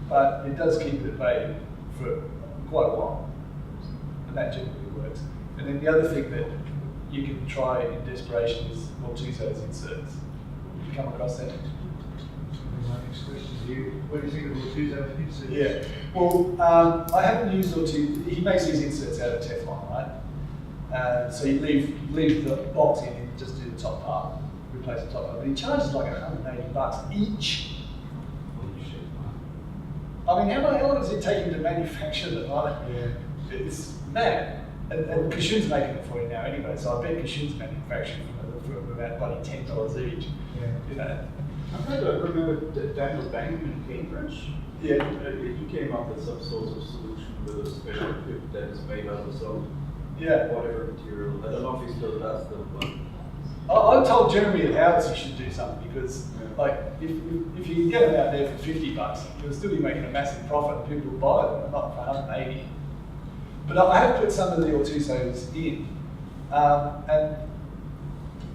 but it does keep it at bay for quite a while, and that generally works. And then the other thing that you can try in desperation is Maltesers inserts. You come across that? My next question to you, what do you think of Maltesers inserts? Yeah. Well, I haven't used Maltesers. He makes these inserts out of Teflon, right? So you leave the box in and just do the top part, replace the top part. But he charges like $180 each. I mean, how long does it take him to manufacture them? Right? Yeah. It's mad. And Kashun's making it for you now anyway, so I bet Kashun's manufacturing for about bloody $10 each. Yeah. I remember Daniel Bangham in Cambridge. Yeah. He came up with some sort of solution with a special equipment that is made out of some whatever material. I don't know if he still does them, but I told Jeremy at Howard's he should do something because, like, if you can get them out there for $50, you'll still be making a massive profit and people will buy them, not for $180. But I have put some of the Ortusos in, and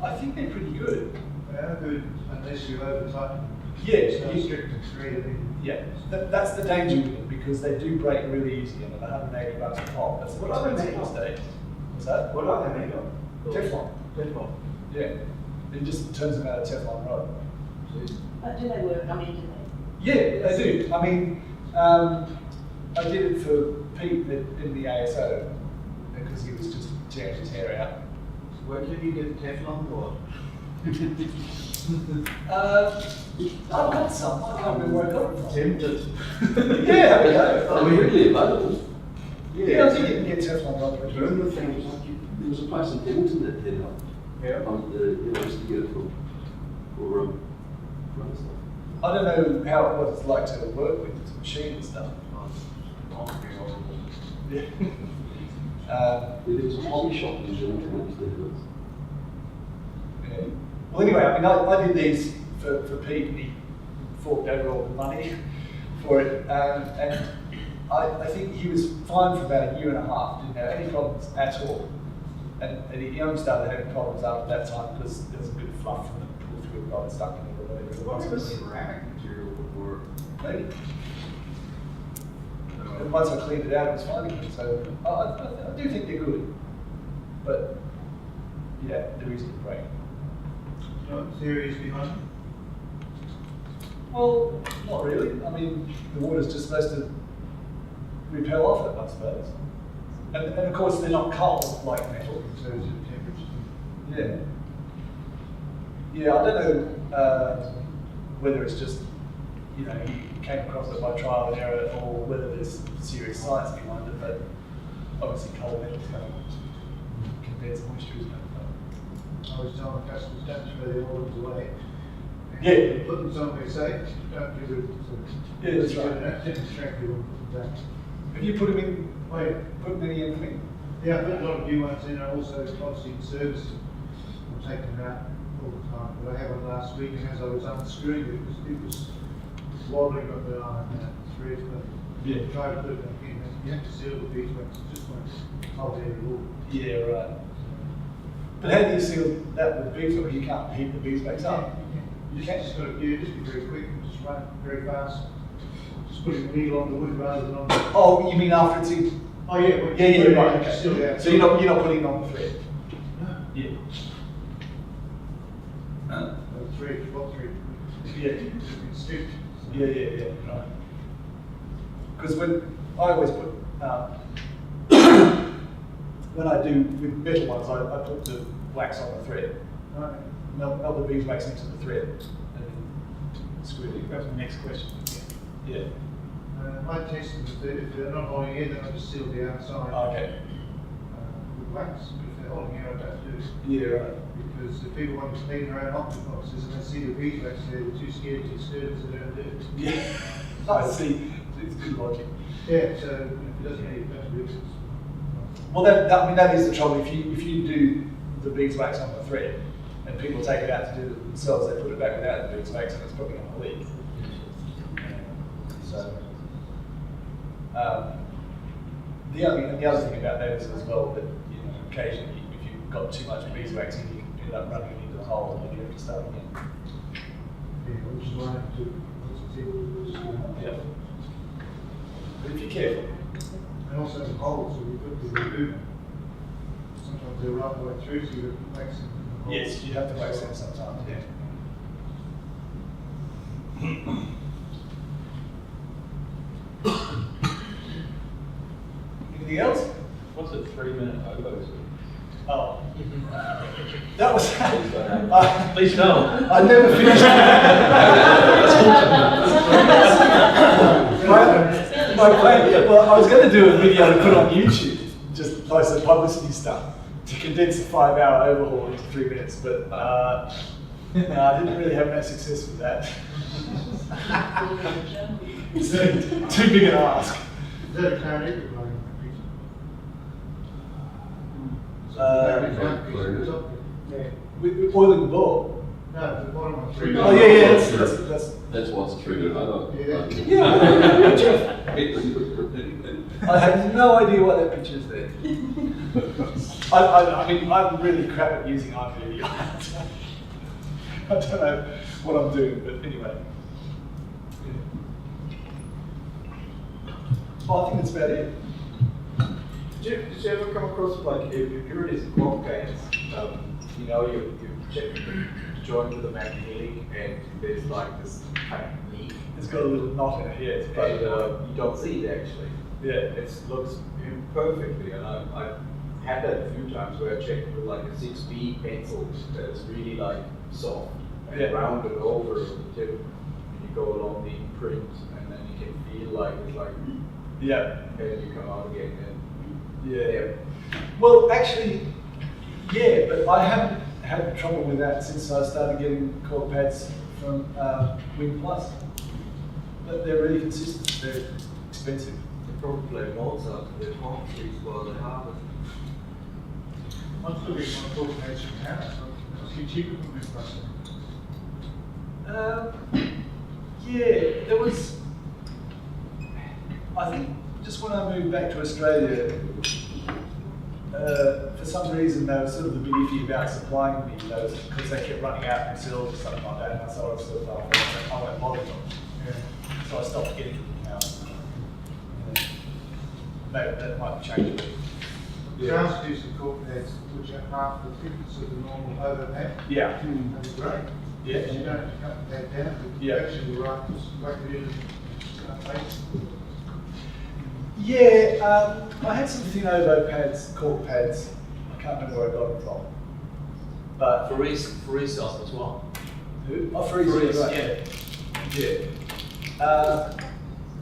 I think they're pretty good. They are good unless you over tighten. Yeah, Strict and straight. Yeah, that's the danger with them because they do break really easy and at $180 a pop. That's what are they made of? What's that? what are they made of? Teflon. Teflon. Yeah, it just turns them out of Teflon rod. But do they work? I mean, do they? Yeah, they do. I mean, I did it for Pete in the ASO because he was just tearing his hair out. Where can you get Teflon for? I've got some. I can't remember where I got it from. Tempted. Yeah, there we go. Are we really available? Yeah, I think you can get Teflon rod. Remember the thing? There was a place in Hamilton that did it. Yeah. Used to get it for run stuff. I don't know what it's like to work with the machine and stuff. Yeah. There was a hobby shop in Germany that did it. Yeah. Well, anyway, I mean, I did these for Pete, and he forked over all the money for it, and I think he was fine for about a year and a half, didn't have any problems at all. And he only started having problems after that time because there was a bit of fluff from the pull-through rod stuck in it or whatever it What was. was ceramic material before? Maybe. And once I cleaned it out, it was fine again. So I do think they're good. But yeah, they're easy to break. What theories behind it? Well, not really. I mean, the water's just supposed to repel off it, I suppose. And of course, they're not cold like metal. So is it temperature? Yeah. Yeah, I don't know whether it's just, he came across it by trial and error or whether there's serious science behind it, but obviously cold metal's going to condense moisture, isn't it? I was telling customers, don't throw the old ones away. Yeah. Put them somewhere safe, don't give it. Yeah, that's right. Demonstrate people put them back. Have you put them in? Wait. Put them in anything? Yeah, I put a lot of new ones in, I also obviously in service, I'm taking them out all the time, but I had one last week and as I was unscrewing it was wobbling on the thread, but Yeah. try to put it back in, you have to seal the beeswax, it just won't hold there at all. Yeah, right. But how do you seal that with beeswax? You can't heat the beeswax up. You can't just got to, just be very quick and just run very fast. Just putting the needle on the wood rather than on the. Oh, you mean after it's in? Oh yeah, well, Yeah, right. Okay. Still there. So you're not putting it on the thread. No. Yeah. Thread, what thread? Yeah. It's strict. Yeah, right. Because I always put, when I do with metal ones, I put the wax on the thread. Right. Melt the beeswax into the thread and then screw it in. That's the next question. Yeah. I tested if they're not holding air, then I just seal the outside Okay. with wax. But if they're holding air, I don't do it. Yeah, right. Because if people want to clean their own optic boxes and they see the beeswax, they're too scared to disturb it, so they don't do it. Yeah, I see. It's good logic. Yeah, so if it doesn't need it, don't do it. Well, that is the trouble. If you do the beeswax on the thread, and people take it out to do it themselves, they put it back without the beeswax, and it's probably going to leak. So, the other thing about that is as well that occasionally if you've got too much beeswax in, you can end up running it into the hole, and you have to start again. Yeah, which is why I have to. Yeah. But if you're careful. And also the holes, so we put the remove. Sometimes they're right the way through, so you wax them. in the holes. Yes, you have to wax them sometimes. Yeah. Anything else? What's a 3-minute Oboes? Oh. That was. Please no. I never finished. my plan. Well, I was going to do a video to put on YouTube, just like some publicity stuff, to condense a 5-hour overhaul into 3 minutes, but no, I didn't really have much success with that. It's too big an ask. Is that a clarinet you're playing on the pizza? With oiling the ball. No, the bottom of 3. Oh yeah, that's That's what's triggered. I don't. yeah. I have no idea what that picture is there. I mean, I'm really crap at using iMovie. I don't know what I'm doing, but anyway. Oh, I think that's about it. Did you ever come across, like, if you're in these clock games, you check the joint with the magnetic and there's like this kind of leak. It's got a little knot in it, yeah. It's But pretty, you don't see it actually. yeah. It looks perfectly, and I've had that a few times where I checked with like a 6B pencil that is really like soft and Yeah. rounded over the tip, and you go along the imprint, and then you can feel like it's like, Yeah. and you come out again, and Yeah. Well, actually, yeah, but I haven't had trouble with that since I started getting cork pads from Wing Plus. But they're really consistent. They're expensive. They probably play Mozart to their palm trees while they have it. I'm still getting my cork pads from house. It's actually cheaper from Wing Plus. Yeah, there was. I think just when I moved back to Australia, for some reason they were sort of a bit iffy about supplying me those because they kept running out themselves or something like that. And I thought I won't bother them. Yeah. So I stopped getting them now. Maybe that might change. You can also do some cork pads which are half the thickness of the normal overpad. Yeah. That'd be great. Yeah. Because you don't have to cut the pad down, but you Yeah. actually just whack it in and start painting. Yeah, I had some thin Oboe pads, cork pads. I can't remember where I got them from. But Faris does as well. who? Oh, Faris, Faris, right. Yeah.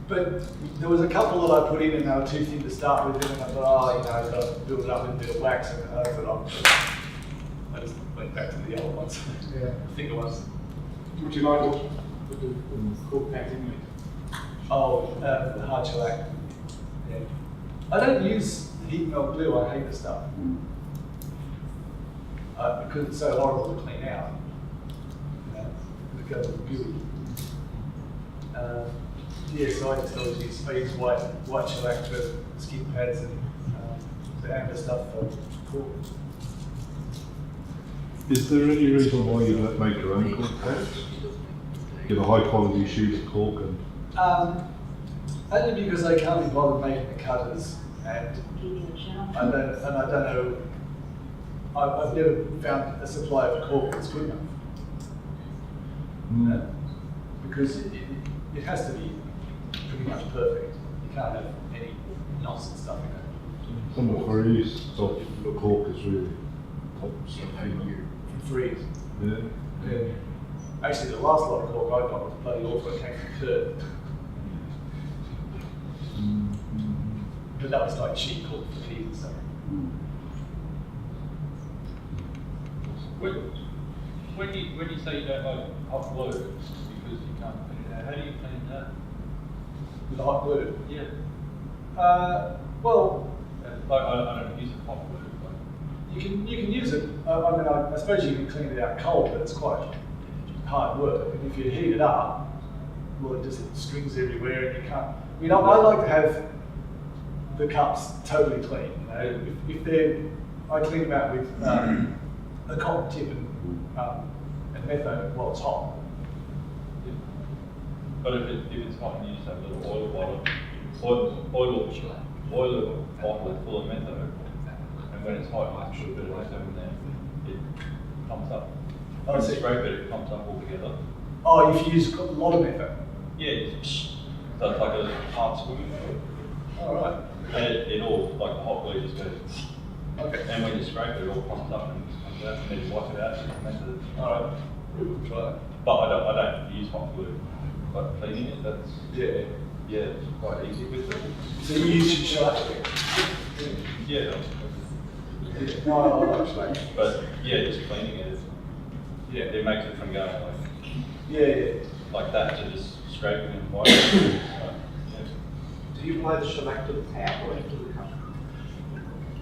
But there was a couple that I put in and they were too thin to start with, and I thought, I've got to build it up with a bit of wax, and I thought, I just went back to the old ones. Yeah. I think it was. Would you like to put the cork pads in Oh, the hard shellac. Yeah. I don't use heat melt glue. I hate the stuff because it's so horrible to clean out. It goes with beauty. Yeah, so I just always use white shellac for skin pads and the amber stuff for cork. Is there any reason why you don't make your own cork pads? Get a high quality sheet of cork and. Only because I can't be bothered making the cutters, and I don't know. I've never found a supply of cork that's good enough. Because it has to be pretty much perfect. You can't have any knots and stuff in it. Some of Faris stuff, the cork is really top stuff. From Freeze. Yeah. Yeah. Actually, the last lot of cork I got was bloody awful. It came from Kurt. but that was like cheap called for keys and stuff. When you say you don't like hot glue because you can't clean it out, how do you clean that? With the hot glue. Yeah. Well, Like I don't use a hot glue. you can use it. I suppose you can clean it out cold, but it's quite hard work. And if you heat it up, well, it just strings everywhere, and you can't. I like to have the cups totally clean. If they're, I clean them out with a cotton tip and metho while it's hot. But if it's hot and you just have a little oil bottle full of metho, and when it's hot, you put a bit of metho in there, it pumps up. Oh, When so- you scrape it, it pumps up all together. Oh, if you use a lot of metho. Yeah, so it's like a hard swimming pool. All right. And it all, like the hot glue just goes, Okay. and when you scrape it, it all pumps up and comes out, and then you wipe it out, and method. All right. We'll try that. But I don't use hot glue. But cleaning it, that's, Yeah. it's quite easy with it. So you use shellac. Yeah, No, I like shellac. but yeah, just cleaning it, Yeah. it makes it from going Yeah. like that to just scraping and wiping. So, Do you apply the shellac to the pad or to the cup?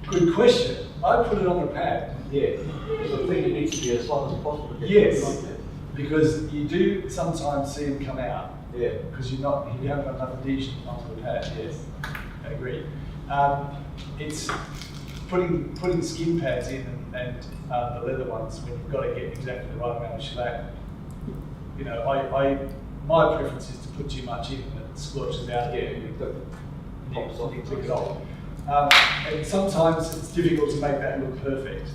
Good question. I put it on the pad. Yeah. So I think it needs to be as long as possible to get Yes. it on there. Because you do sometimes see them come out. Yeah. Because you haven't got enough adhesion onto the pad. Yes, I agree. It's putting skin pads in and the leather ones when you've got to get exactly the right amount of shellac. My preference is to put too much in and it scorches out. Yeah, exactly. Pops off. You click it off. And sometimes it's difficult to make that look perfect.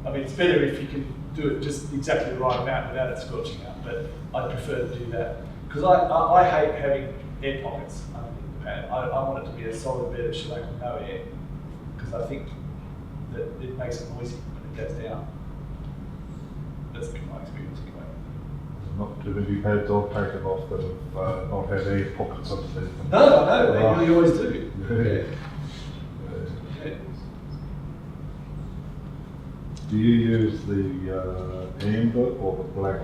I mean, it's better if you can do it just exactly the right amount without it scorching out, but I prefer to do that. Because I hate having air pockets underneath the pad. I want it to be a solid bed of shellac with no air, because I think that it makes it noisy when it goes down. That's been my experience anyway. Not too many pads I've taken off that have not had air pockets underneath them. No, they really always do. Yeah. Yeah. Do you use the amber or the black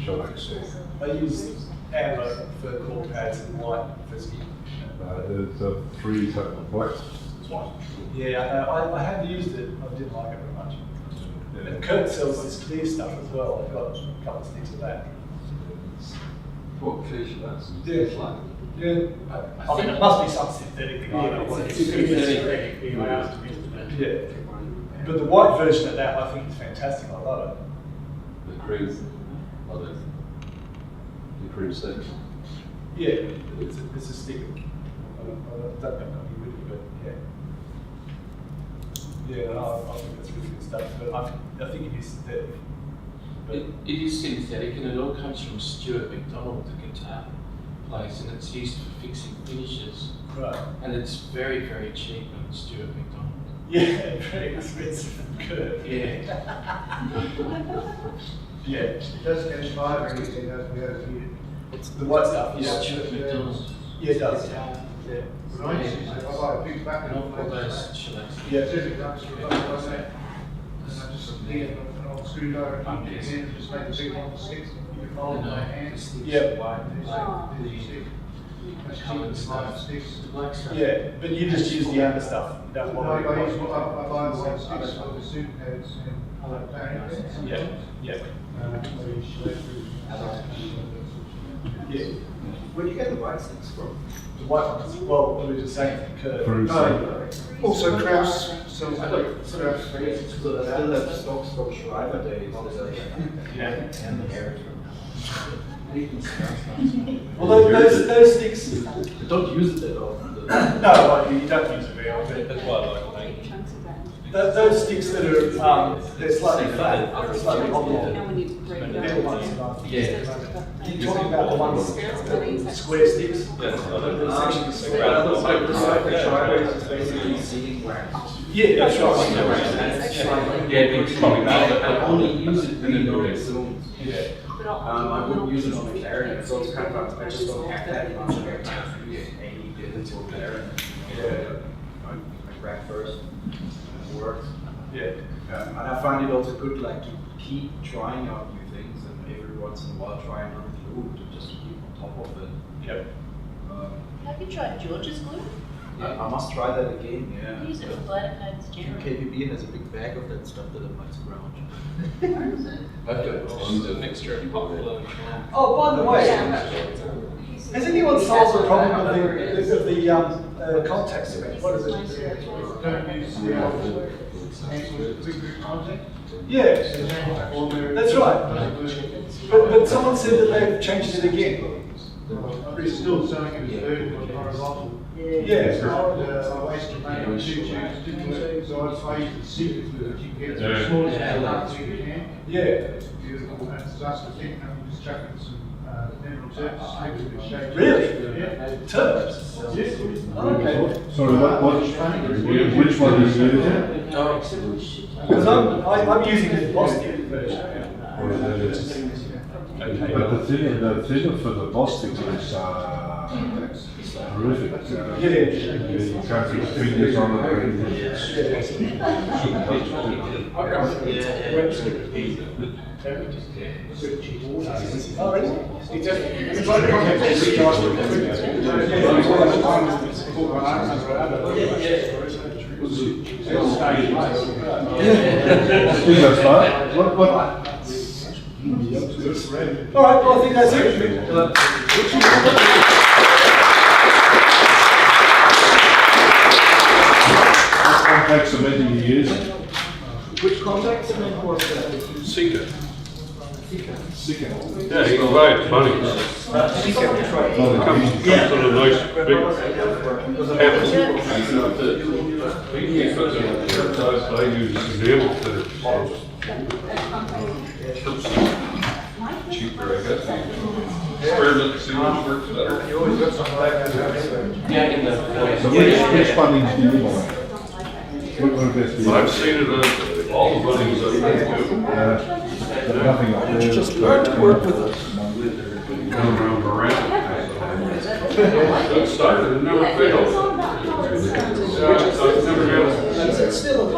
shellac stick? I use amber for core pads and white for skin. There's three types of black. Yeah, I know. I have used it. I didn't like it very much. And Kurt sells this clear stuff as well. I've got a couple of sticks of that. What clear shellac? Yeah. Yeah. I mean, it must be some synthetic thing. I don't know what it is. Yeah. But the white version of that, I think, is fantastic. I love it. The cream, the cream stick. Yeah, it's a stick. I don't know if I've got any with it, but yeah. Yeah, I think that's really good stuff. But I think it is synthetic. But It is synthetic and it all comes from Stuart McDonald, the guitar place, and it's used for fixing finishes. right. And it's very, very cheap on Stuart McDonald. Yeah, very expensive and good. Yeah. Yeah. It does get expired when you see those we have here. The white stuff, It's yeah. Stuart McDonald. Yeah, it does. Yeah. When I used to, if I buy a big back And all those shellacs. Yeah. certain ducks, you buy like that. And I just dig an old screwdriver and keep it in, just make a big one for 6. You can hold it by hand. Yeah. Coloured stuff. Sticks. The black stuff. Yeah, but you just use the amber stuff. You don't No, want I use, I buy the white sticks for the suit pads and pads. Yeah, yeah. Yeah. Where do you get the white sticks from? The white ones, well, what we were just saying, Kurt. Through Also, Kraus sells I like don't, so I still have stocks from Schreiber days. Yeah. And the hair from. Well, those sticks, I don't use it that often. no, you don't use it very often. that's why I like playing. Those sticks that are, they're slightly flat, slightly oblong. And when you break it They're the ones that up. are. Yeah. You're talking about the ones, the square sticks? Yes, I They're like actually The Schreiber is basically sealing wax. Yeah, that's right. Yeah, it's probably I better. only use it really on the zones. Yeah. But I'll- I wouldn't use it on the clarinet, so it's kind of, I just don't have that much of a time to use any digits or clarinet. I crack first, and it works. Yeah. And I find it also good like to keep trying out new things and every once in a while try another glue to just keep on top of it. Yep. Have you tried George's glue? I must try that again, yeah. I use it for bladder pains generally. KPB has a big bag of that stuff that I might scrounge. I've got tons of mixture of popular. Oh, by the way, has anyone solved the problem of the contact cement? What is it? Don't use the quick contact. Yeah, that's right. But someone said that they've changed it again. It's still saying it was vertical and horizontal. Yeah. I wasted money on 2 tubes, didn't it? So I used the secret glue that you can get the smallest parts you can. Yeah. Beautiful, and it's just a thing, and you just chuck in some mineral turps, make it a bit shaped. Really? Yeah. Turps? Yeah. Okay. Sorry, which one is it? Because I'm using the Boston version. But the thinner for the Boston is horrific. Yeah. You can't put your fingers on it. Oh, really? It's like contact What? All right, well, I think that's it. Contact cement you use? Which contact cement was that? Seeker. Sicker. Yeah, you can buy it, funny. Comes in a nice big I use nail fitters. Cheaper, I guess. Square lip cement works better. Yeah, in the. So which fundings do you want? What best do you I've seen it on all the buildings I've been to. But nothing up there. Just learn to work with us. Come around Miranda. That started and never failed. I've never had. It's still a